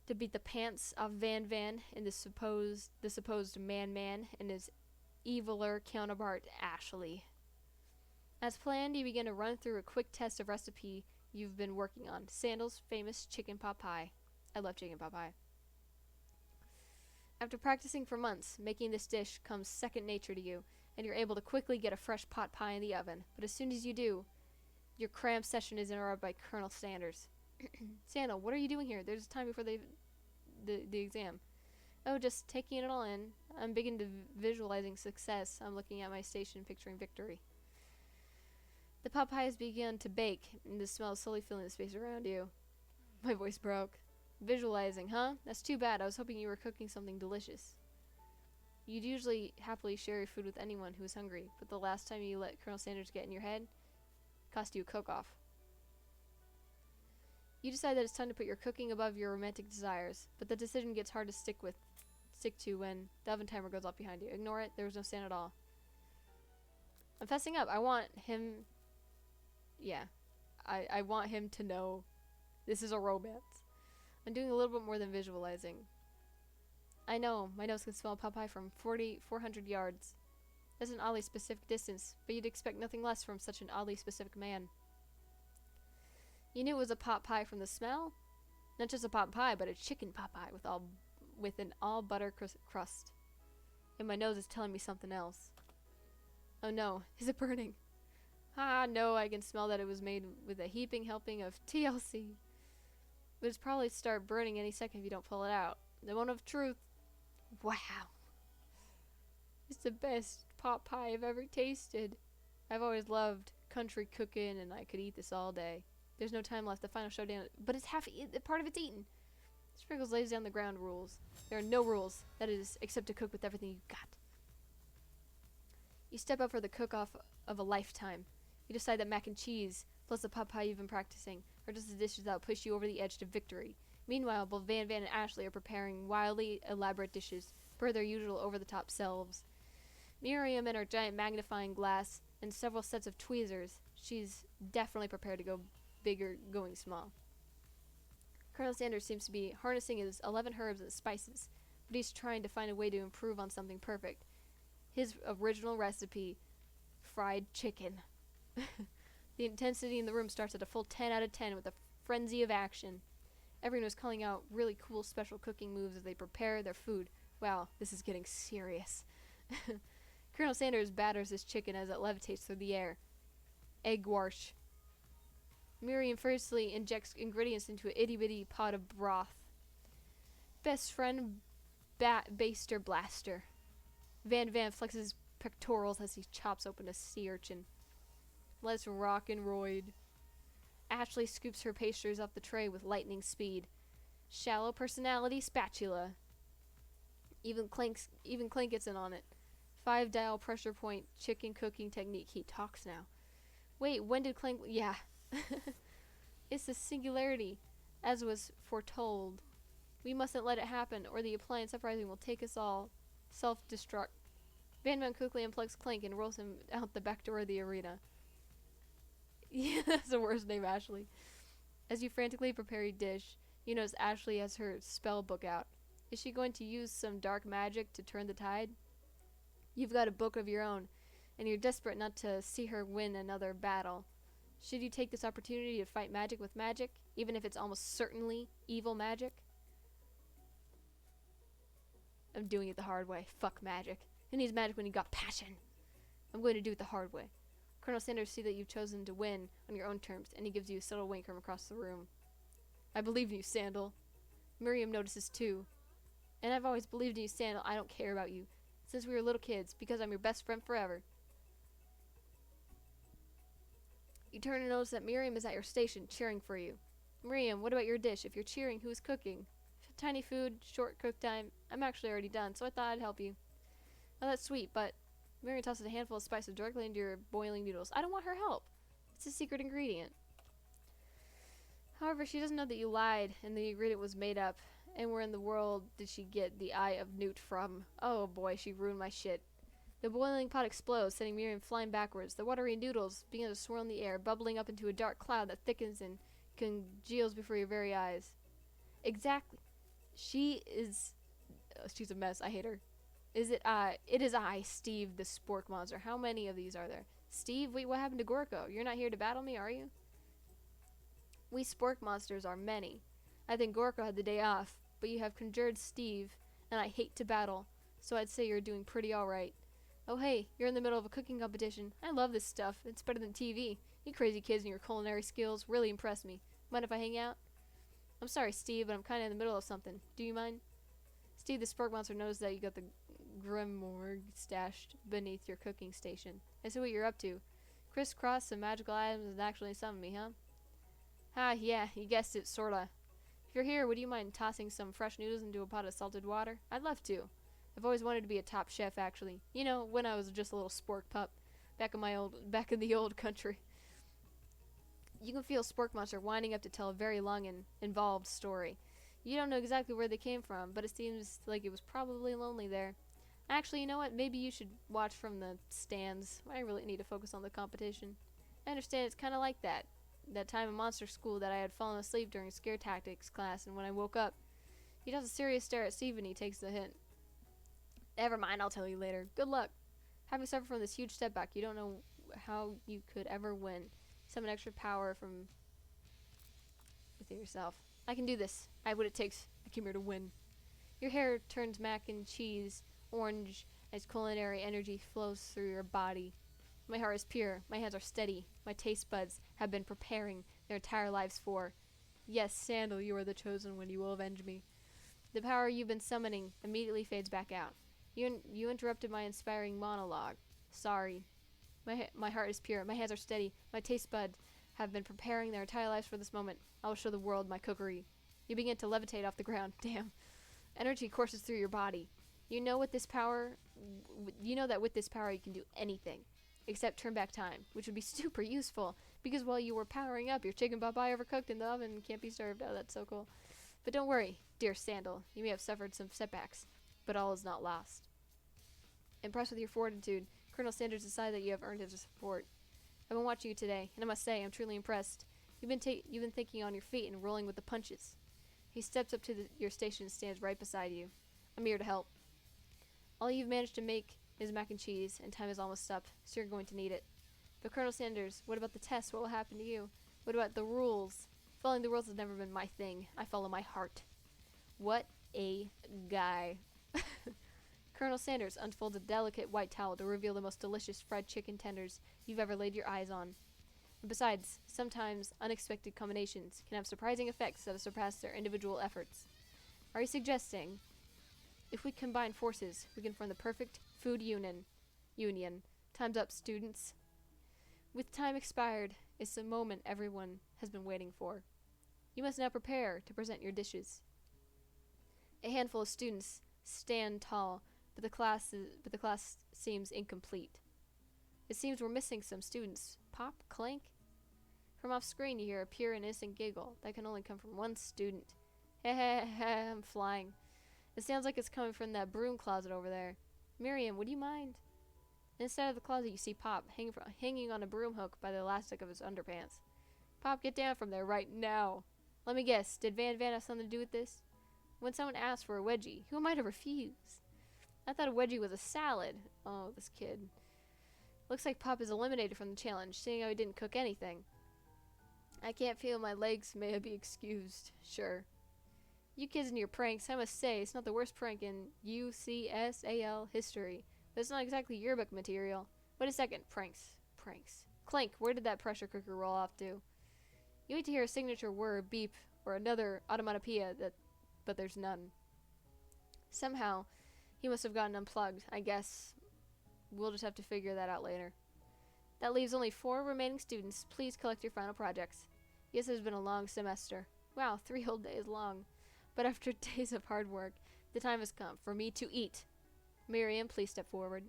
to beat the pants off Van and the supposed Man and his eviler counterpart Ashley. As planned, you begin to run through a quick test of recipe you've been working on. Sandal's famous chicken pot pie. I love chicken pot pie. After practicing for months, making this dish comes second nature to you, and you're able to quickly get a fresh pot pie in the oven. But as soon as you do, your cram session is interrupted by Colonel Sanders. Sandal, what are you doing here? There's time before the exam. Oh, just taking it all in. I'm big into visualizing success. I'm looking at my station, picturing victory. The pot pie has begun to bake, and the smell is slowly filling the space around you. My voice broke. Visualizing, huh? That's too bad. I was hoping you were cooking something delicious. You'd usually happily share your food with anyone who was hungry, but the last time you let Colonel Sanders get in your head, it cost you a cook-off. You decide that it's time to put your cooking above your romantic desires, but the decision gets hard to stick to when the oven timer goes off behind you. Ignore it. There was no sand at all. I'm fessing up. I want him... Yeah. I want him to know this is a romance. I'm doing a little bit more than visualizing. I know. My nose can smell Popeye from 400 yards. That's an oddly specific distance, but you'd expect nothing less from such an oddly specific man. You knew it was a pot pie from the smell? Not just a pot pie, but a chicken pot pie with an all butter crust. And my nose is telling me something else. Oh no, is it burning? Ah, no, I can smell that it was made with a heaping helping of TLC. But it's probably start burning any second if you don't pull it out. The moment of truth. Wow. It's the best pot pie I've ever tasted. I've always loved country cooking, and I could eat this all day. There's no time left. The final showdown, but it's part of it's eaten. Sprinkles lays down the ground rules. There are no rules, that is, except to cook with everything you've got. You step up for the cook-off of a lifetime. You decide that mac and cheese, plus the pot pie you've been practicing, are just the dishes that will push you over the edge to victory. Meanwhile, both Van Van and Ashley are preparing wildly elaborate dishes, per their usual over-the-top selves. Miriam and her giant magnifying glass and several sets of tweezers. She's definitely prepared to go bigger, going small. Colonel Sanders seems to be harnessing his 11 herbs and spices, but he's trying to find a way to improve on something perfect. His original recipe, fried chicken. The intensity in the room starts at a full 10 out of 10 with a frenzy of action. Everyone is calling out really cool special cooking moves as they prepare their food. Wow, this is getting serious. Colonel Sanders batters his chicken as it levitates through the air. Egg wash. Miriam furiously injects ingredients into an itty-bitty pot of broth. Best friend baster blaster. Van Van flexes pectorals as he chops open a sea urchin. Let's rock and roid. Ashley scoops her pastries off the tray with lightning speed. Shallow personality spatula. Even Clank gets in on it. 5-dial pressure point chicken cooking technique. He talks now. Wait, when did Clank... Yeah. It's the singularity, as was foretold. We mustn't let it happen, or the appliance uprising will take us all. Self-destruct. Van Van quickly unplugs Clank and rolls him out the back door of the arena. Yeah, that's the worst name, Ashley. As you frantically prepare your dish, you notice Ashley has her spell book out. Is she going to use some dark magic to turn the tide? You've got a book of your own, and you're desperate not to see her win another battle. Should you take this opportunity to fight magic with magic, even if it's almost certainly evil magic? I'm doing it the hard way. Fuck magic. Who needs magic when you got passion? I'm going to do it the hard way. Colonel Sanders sees that you've chosen to win on your own terms, and he gives you a subtle wink from across the room. I believe in you, Sandal. Miriam notices too. And I've always believed in you, Sandal. I don't care about you. Since we were little kids, because I'm your best friend forever. You turn and notice that Miriam is at your station, cheering for you. Miriam, what about your dish? If you're cheering, who's cooking? Tiny food, short cook time. I'm actually already done, so I thought I'd help you. Oh, that's sweet, but... Miriam tosses a handful of spices directly into your boiling noodles. I don't want her help. It's a secret ingredient. However, she doesn't know that you lied and the ingredient was made up. And where in the world did she get the eye of Newt from? Oh boy, she ruined my shit. The boiling pot explodes, sending Miriam flying backwards. The watery noodles begin to swirl in the air, bubbling up into a dark cloud that thickens and congeals before your very eyes. Exactly. She is... she's a mess. I hate her. It is I, Steve, the spork monster. How many of these are there? Steve? Wait, what happened to Gorko? You're not here to battle me, are you? We spork monsters are many. I think Gorko had the day off, but you have conjured Steve, and I hate to battle, so I'd say you're doing pretty alright. Oh hey, you're in the middle of a cooking competition. I love this stuff. It's better than TV. You crazy kids and your culinary skills really impress me. Mind if I hang out? I'm sorry, Steve, but I'm kinda in the middle of something. Do you mind? Steve, the spork monster, knows that you got the Grimoire stashed beneath your cooking station. I see what you're up to. Crisscross some magical items and actually summon me, huh? Ah, yeah, you guessed it, sorta. If you're here, would you mind tossing some fresh noodles into a pot of salted water? I'd love to. I've always wanted to be a top chef, actually. You know, when I was just a little spork pup, back in the old country. You can feel Spork Monster winding up to tell a very long and involved story. You don't know exactly where they came from, but it seems like it was probably lonely there. Actually, you know what? Maybe you should watch from the stands. I really need to focus on the competition. I understand it's kind of like that. That time in monster school that I had fallen asleep during scare tactics class, and when I woke up, he does a serious stare at Steve and he takes the hint. Never mind, I'll tell you later. Good luck. Having suffered from this huge setback, you don't know how you could ever win. Summon extra power from within yourself. I can do this. I have what it takes. I came here to win. Your hair turns mac and cheese orange as culinary energy flows through your body. My heart is pure. My hands are steady. My taste buds have been preparing their entire lives for. Yes, Sandal, you are the chosen one. You will avenge me. The power you've been summoning immediately fades back out. You interrupted my inspiring monologue. Sorry. My heart is pure. My hands are steady. My taste buds have been preparing their entire lives for this moment. I will show the world my cookery. You begin to levitate off the ground. Damn. Energy courses through your body. You know that with this power you can do anything, except turn back time, which would be super useful, because while you were powering up, your chicken pot pie overcooked in the oven and can't be served. Oh, that's so cool. But don't worry, dear Sandal, you may have suffered some setbacks, but all is not lost. Impressed with your fortitude, Colonel Sanders decided that you have earned his support. I've been watching you today, and I must say, I'm truly impressed. You've been thinking on your feet and rolling with the punches. He steps up to your station and stands right beside you. I'm here to help. All you've managed to make is mac and cheese, and time is almost up, so you're going to need it. But Colonel Sanders, what about the test? What will happen to you? What about the rules? Following the rules has never been my thing. I follow my heart. What a guy. Colonel Sanders unfolds a delicate white towel to reveal the most delicious fried chicken tenders you've ever laid your eyes on. And besides, sometimes unexpected combinations can have surprising effects that surpass their individual efforts. Are you suggesting, if we combine forces, we can form the perfect food union? Time's up, students. With time expired, it's the moment everyone has been waiting for. You must now prepare to present your dishes. A handful of students stand tall, but the class seems incomplete. It seems we're missing some students. Pop? Clank? From off screen you hear a pure and innocent giggle that can only come from one student. Heh heh heh, I'm flying. It sounds like it's coming from that broom closet over there. Miriam, would you mind? Inside of the closet you see Pop, hanging on a broom hook by the elastic of his underpants. Pop, get down from there right now. Let me guess, did Van Van have something to do with this? When someone asked for a wedgie, who am I to refuse? I thought a wedgie was a salad. Oh, this kid. Looks like Pop is eliminated from the challenge, seeing how he didn't cook anything. I can't feel my legs, may I be excused. Sure. You kids and your pranks, I must say, it's not the worst prank in UCSAL history. But it's not exactly yearbook material. Wait a second, pranks. Clank, where did that pressure cooker roll off to? You wait to hear a signature word, beep, or another automatopoeia, but there's none. Somehow, he must have gotten unplugged, I guess. We'll just have to figure that out later. That leaves only 4 remaining students. Please collect your final projects. Yes, it has been a long semester. Wow, 3 whole days long. But after days of hard work, the time has come for me to eat. Miriam, please step forward.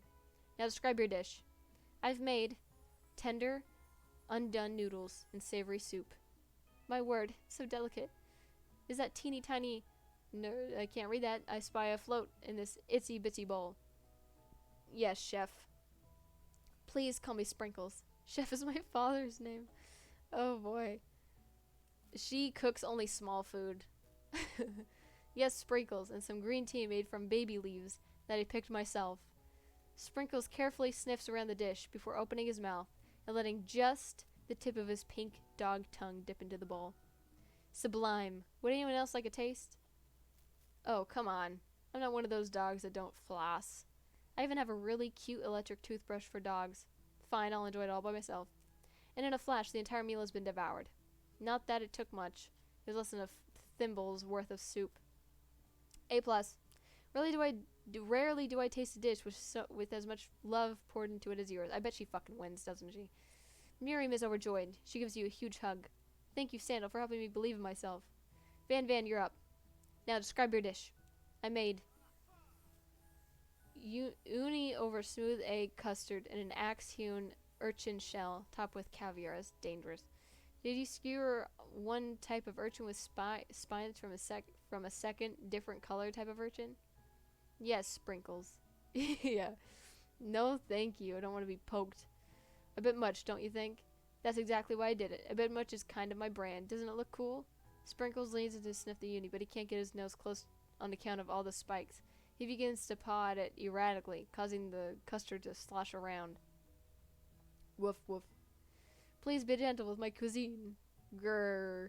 Now describe your dish. I've made tender, undone noodles and savory soup. My word, so delicate. Is that teeny tiny... No, I can't read that. I spy a float in this itsy bitsy bowl. Yes, chef. Please call me Sprinkles. Chef is my father's name. Oh boy. She cooks only small food. Yes, Sprinkles, and some green tea made from baby leaves that I picked myself. Sprinkles carefully sniffs around the dish before opening his mouth and letting just the tip of his pink dog tongue dip into the bowl. Sublime. Would anyone else like a taste? Oh, come on. I'm not one of those dogs that don't floss. I even have a really cute electric toothbrush for dogs. Fine, I'll enjoy it all by myself. And in a flash, the entire meal has been devoured. Not that it took much. It was less than a thimble's worth of soup. A+. Rarely do I taste a dish with as much love poured into it as yours. I bet she fucking wins, doesn't she? Miriam is overjoyed. She gives you a huge hug. Thank you, Sandal, for helping me believe in myself. Van Van, you're up. Now describe your dish. I made uni over smooth egg custard and an axe-hewn urchin shell topped with caviar. That's dangerous. Did you skewer one type of urchin with spines from a second different color type of urchin? Yes, Sprinkles. Yeah. No, thank you. I don't want to be poked. A bit much, don't you think? That's exactly why I did it. A bit much is kind of my brand. Doesn't it look cool? Sprinkles leans in to sniff the uni, but he can't get his nose close on account of all the spikes. He begins to paw at it erratically, causing the custard to slosh around. Woof woof. Please be gentle with my cuisine. Grrr.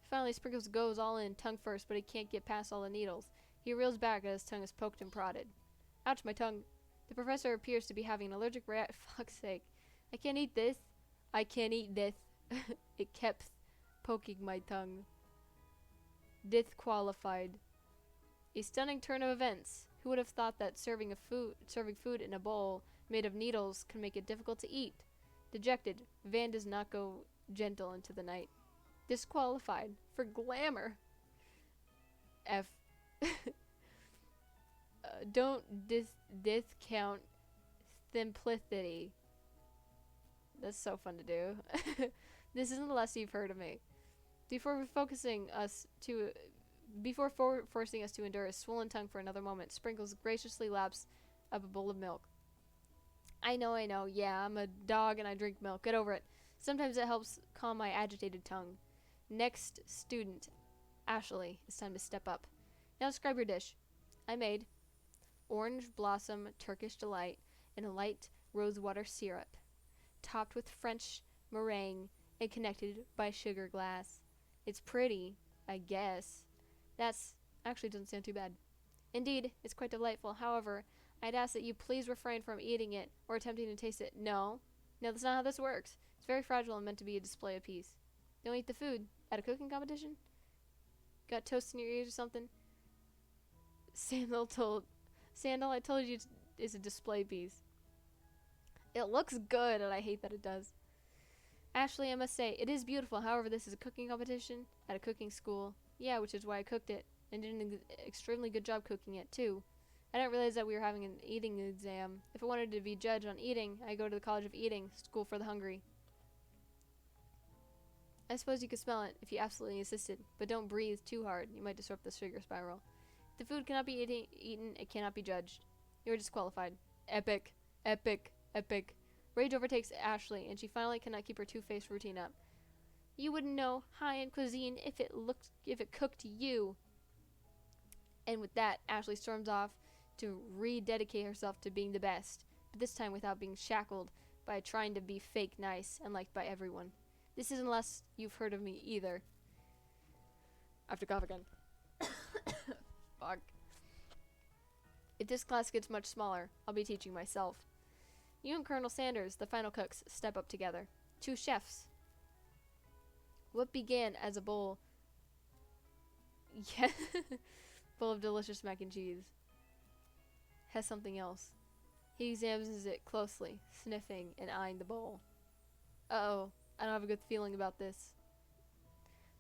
Finally, Sprinkles goes all in, tongue first, but he can't get past all the needles. He reels back as his tongue is poked and prodded. Ouch, my tongue. The professor appears to be having an allergic reaction. Fuck's sake. I can't eat this. I can't eat this. It kept poking my tongue. Disqualified. A stunning turn of events. Who would have thought that serving food in a bowl made of needles can make it difficult to eat? Dejected, Van does not go gentle into the night. Disqualified for glamour. F. Don't discount simplicity. That's so fun to do. This isn't the less you've heard of me. Before forcing us to endure his swollen tongue for another moment, Sprinkles graciously laps up a bowl of milk. I know. Yeah, I'm a dog and I drink milk. Get over it. Sometimes it helps calm my agitated tongue. Next student, Ashley. It's time to step up. Now describe your dish. I made orange blossom Turkish delight in a light rosewater syrup, topped with French meringue and connected by sugar glass. It's pretty, I guess. That's actually doesn't sound too bad. Indeed, it's quite delightful. However, I'd ask that you please refrain from eating it or attempting to taste it. No, that's not how this works. It's very fragile and meant to be a display of peace. Don't eat the food. At a cooking competition? Got toast in your ears or something? Sandal, I told you it's a display piece. It looks good, and I hate that it does. Ashley, I must say, it is beautiful. However, this is a cooking competition at a cooking school. Yeah, which is why I cooked it, and did an extremely good job cooking it, too. I didn't realize that we were having an eating exam. If I wanted to be judged on eating, I go to the College of Eating, School for the Hungry. I suppose you could smell it if you absolutely insisted, but don't breathe too hard. You might disrupt the sugar spiral. If the food cannot be eaten, it cannot be judged. You are disqualified. Epic. Epic. Epic. Rage overtakes Ashley, and she finally cannot keep her two-faced routine up. You wouldn't know high-end cuisine if it cooked you. And with that, Ashley storms off to rededicate herself to being the best, but this time without being shackled by trying to be fake nice and liked by everyone. This isn't unless you've heard of me either. I have to cough again. Fuck. If this class gets much smaller, I'll be teaching myself. You and Colonel Sanders, the final cooks, step up together. Two chefs. What began as a bowl... Yeah. Bowl of delicious mac and cheese has something else. He examines it closely, sniffing and eyeing the bowl. Uh-oh. I don't have a good feeling about this.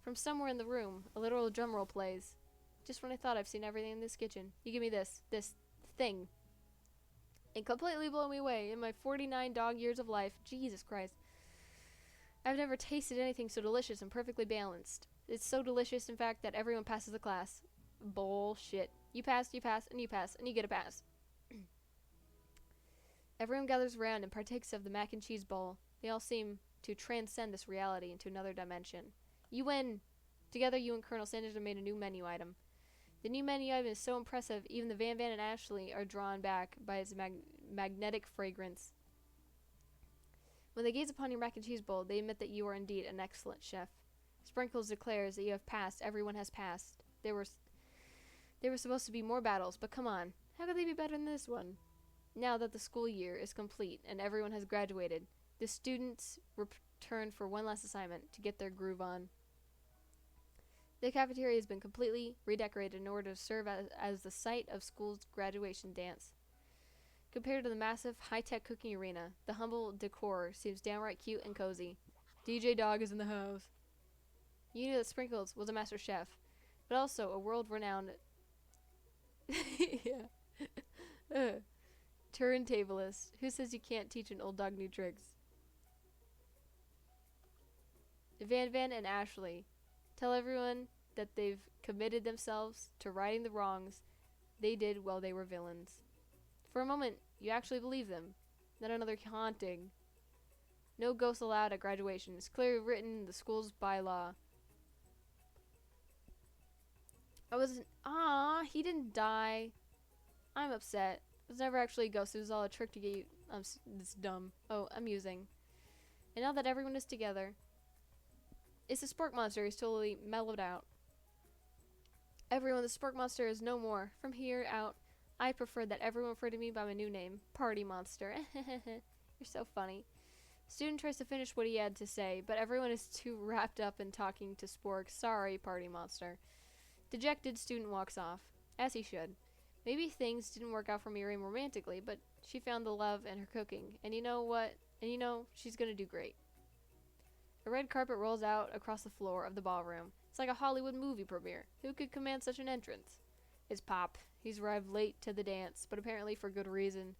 From somewhere in the room, a literal drum roll plays. Just when I thought I've seen everything in this kitchen, you give me this thing. It completely blew me away. In my 49 dog years of life, Jesus Christ, I've never tasted anything so delicious and perfectly balanced. It's so delicious, in fact, that everyone passes the class. Bullshit. You pass, and you pass, and you get a pass. Everyone gathers around and partakes of the mac and cheese bowl. They all seem to transcend this reality into another dimension. You win! Together, you and Colonel Sanders have made a new menu item. The new menu item is so impressive, even the Van and Ashley are drawn back by its magnetic fragrance. When they gaze upon your mac and cheese bowl, they admit that you are indeed an excellent chef. Sprinkles declares that you have passed. Everyone has passed. There were supposed to be more battles, but come on. How could they be better than this one? Now that the school year is complete and everyone has graduated, the students return for one last assignment to get their groove on. The cafeteria has been completely redecorated in order to serve as the site of school's graduation dance. Compared to the massive, high-tech cooking arena, the humble decor seems downright cute and cozy. DJ Dog is in the house. You knew that Sprinkles was a master chef, but also a world-renowned turntablist. Who says you can't teach an old dog new tricks? Van and Ashley tell everyone that they've committed themselves to righting the wrongs they did while they were villains. For a moment, you actually believe them. Not another haunting. No ghosts allowed at graduation. It's clearly written in the school's bylaw. He didn't die. I'm upset. It was never actually a ghost. It was all a trick to get you. It's dumb. Oh, amusing. And now that everyone is together, It's the Spork Monster. He's totally mellowed out. Everyone, the Spork Monster is no more. From here out, I prefer that everyone refer to me by my new name, Party Monster. You're so funny. Student tries to finish what he had to say, but everyone is too wrapped up in talking to Spork. Sorry, Party Monster. Dejected, student walks off. As he should. Maybe things didn't work out for Miriam romantically, but she found the love in her cooking. And you know what? And you know, she's gonna do great. A red carpet rolls out across the floor of the ballroom. It's like a Hollywood movie premiere. Who could command such an entrance? It's Pop. He's arrived late to the dance, but apparently for good reason.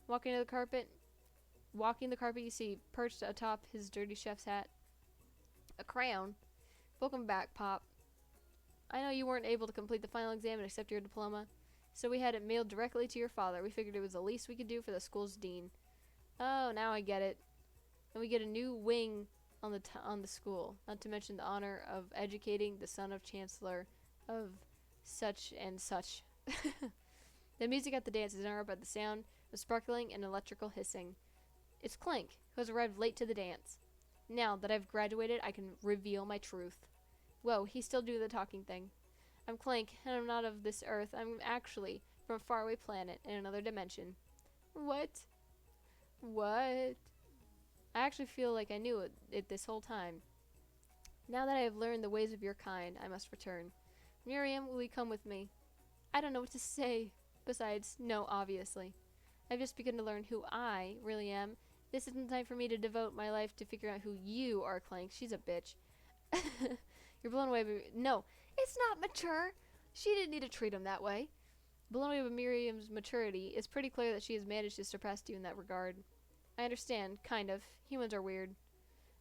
Walking the carpet, you see perched atop his dirty chef's hat a crown. Welcome back, Pop. I know you weren't able to complete the final exam and accept your diploma, so we had it mailed directly to your father. We figured it was the least we could do for the school's dean. Oh, now I get it. And we get a new wing on the school, not to mention the honor of educating the son of Chancellor of such and such. The music at the dance is interrupted by the sound of sparkling and electrical hissing. It's Clank, who has arrived late to the dance. Now that I've graduated, I can reveal my truth. Whoa, he still do the talking thing. I'm Clank, and I'm not of this earth. I'm actually from a faraway planet in another dimension. What? What? I actually feel like I knew it this whole time. Now that I have learned the ways of your kind, I must return. Miriam, will you come with me? I don't know what to say. Besides, no, obviously. I've just begun to learn who I really am. This isn't time for me to devote my life to figure out who you are, Clank. She's a bitch. You're blown away by... No, it's not mature. She didn't need to treat him that way. Blown away by Miriam's maturity, it's pretty clear that she has managed to surpass you in that regard. I understand, kind of. Humans are weird.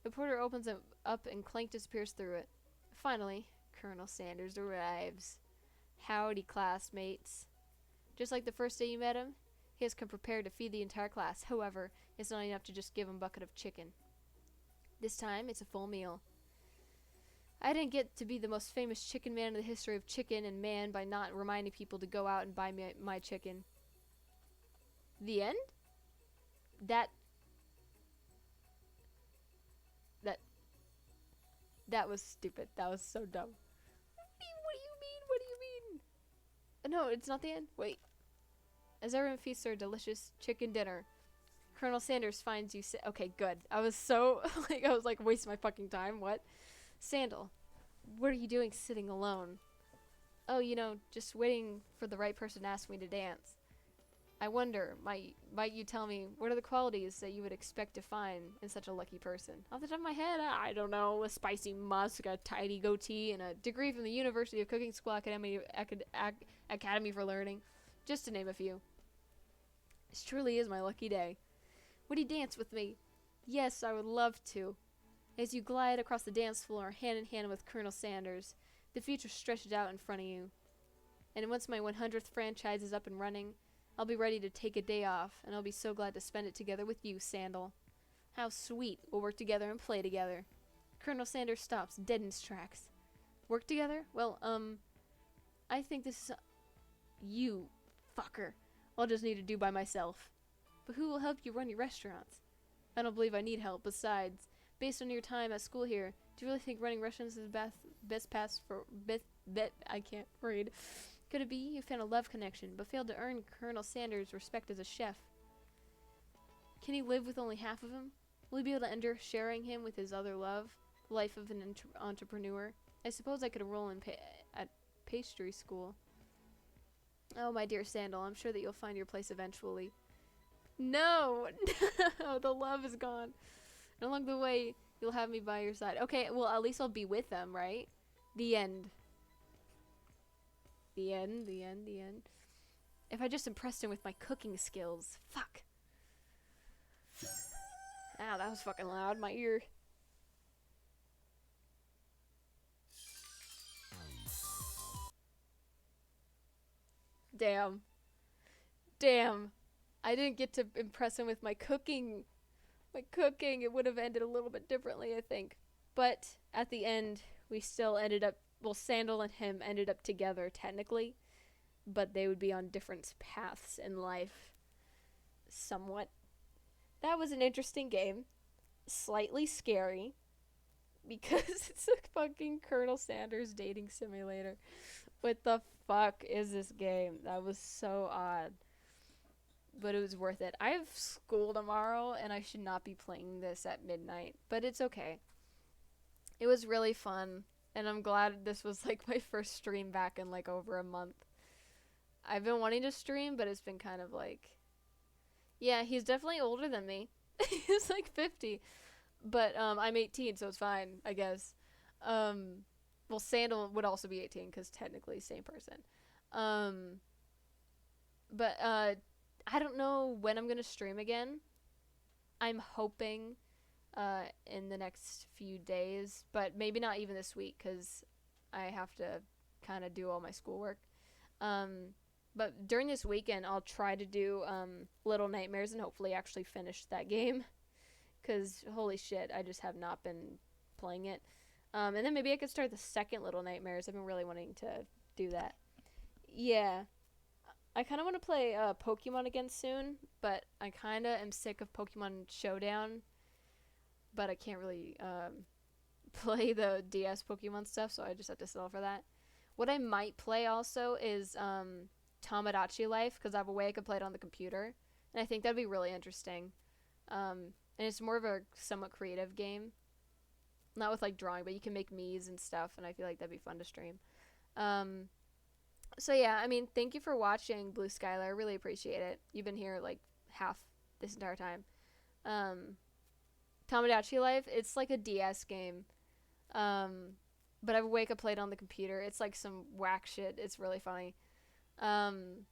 The portal opens up and Clank disappears through it. Finally, Colonel Sanders arrives. Howdy, classmates. Just like the first day you met him, he has come prepared to feed the entire class. However, it's not enough to just give him a bucket of chicken. This time, it's a full meal. I didn't get to be the most famous chicken man in the history of chicken and man by not reminding people to go out and buy my chicken. The end? That was stupid. That was so dumb. What do you mean? What do you mean? No, it's not the end. Wait. As everyone feasts their delicious chicken dinner, Colonel Sanders finds you okay, good. I was so, I was wasting my fucking time. What? Sandal, what are you doing sitting alone? Oh, just waiting for the right person to ask me to dance. I wonder, might you tell me, what are the qualities that you would expect to find in such a lucky person? Off the top of my head, I don't know, a spicy musk, a tidy goatee, and a degree from the University of Cooking School Academy for Learning, just to name a few. This truly is my lucky day. Would you dance with me? Yes, I would love to. As you glide across the dance floor, hand in hand with Colonel Sanders, the future stretches out in front of you. And once my 100th franchise is up and running, I'll be ready to take a day off, and I'll be so glad to spend it together with you, Sandal. How sweet. We'll work together and play together. Colonel Sanders stops, dead in his tracks. Work together? Well, I think this is... You, fucker. I'll just need to do by myself. But who will help you run your restaurants? I don't believe I need help. Besides, based on your time at school here, do you really think running restaurants is the best path for... I can't read. Could it be you found a love connection, but failed to earn Colonel Sanders' respect as a chef? Can he live with only half of him? Will he be able to endure sharing him with his other love, the life of an entrepreneur? I suppose I could enroll at pastry school. Oh, my dear Sandal, I'm sure that you'll find your place eventually. No! No! The love is gone. And along the way, you'll have me by your side. Okay, well, at least I'll be with them, right? The end. The end. If I just impressed him with my cooking skills. Fuck. Ow, that was fucking loud. My ear. Damn. I didn't get to impress him with my cooking. It would have ended a little bit differently, I think. But at the end, we still ended up... Well, Sandal and him ended up together, technically. But they would be on different paths in life. Somewhat. That was an interesting game. Slightly scary. because it's a fucking Colonel Sanders dating simulator. What the fuck is this game? That was so odd. But it was worth it. I have school tomorrow and I should not be playing this at midnight, but it's okay. It was really fun and I'm glad this was like my first stream back in like over a month. I've been wanting to stream, but it's been kind of like, yeah, he's definitely older than me. He's like 50. But I'm 18, so it's fine, I guess. Well, Sandal would also be 18 because technically same person. Um, but I don't know when I'm gonna stream again. I'm hoping in the next few days, but maybe not even this week because I have to kind of do all my schoolwork. Um, but during this weekend, I'll try to do Little Nightmares and hopefully actually finish that game. Because holy shit, I just have not been playing it. And then maybe I could start the second Little Nightmares. I've been really wanting to do that. Yeah. I kind of want to play Pokemon again soon, but I kind of am sick of Pokemon Showdown. But I can't really play the DS Pokemon stuff, so I just have to settle for that. What I might play also is Tamagotchi Life, because I have a way I could play it on the computer. And I think that'd be really interesting. And it's more of a somewhat creative game. Not with like drawing, but you can make Miis and stuff, and I feel like that'd be fun to stream. Um, so yeah, I mean, thank you for watching, Blue Skylar. I really appreciate it. You've been here like half this entire time. Um, Tamagotchi Life, it's like a DS game. But I've wake up played on the computer. It's like some whack shit. It's really funny. Um,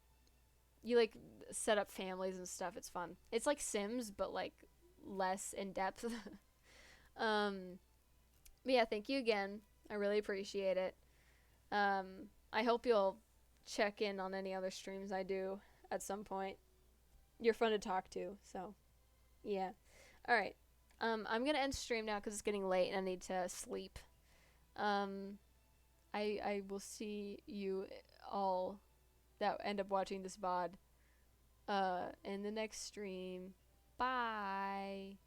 you like set up families and stuff. It's fun. It's like Sims, but like less in depth. um, but yeah, thank you again. I really appreciate it. I hope you'll check in on any other streams I do at some point. You're fun to talk to, so yeah. All right. I'm gonna end stream now because it's getting late and I need to sleep. Um, I will see you all that end up watching this VOD in the next stream. Bye.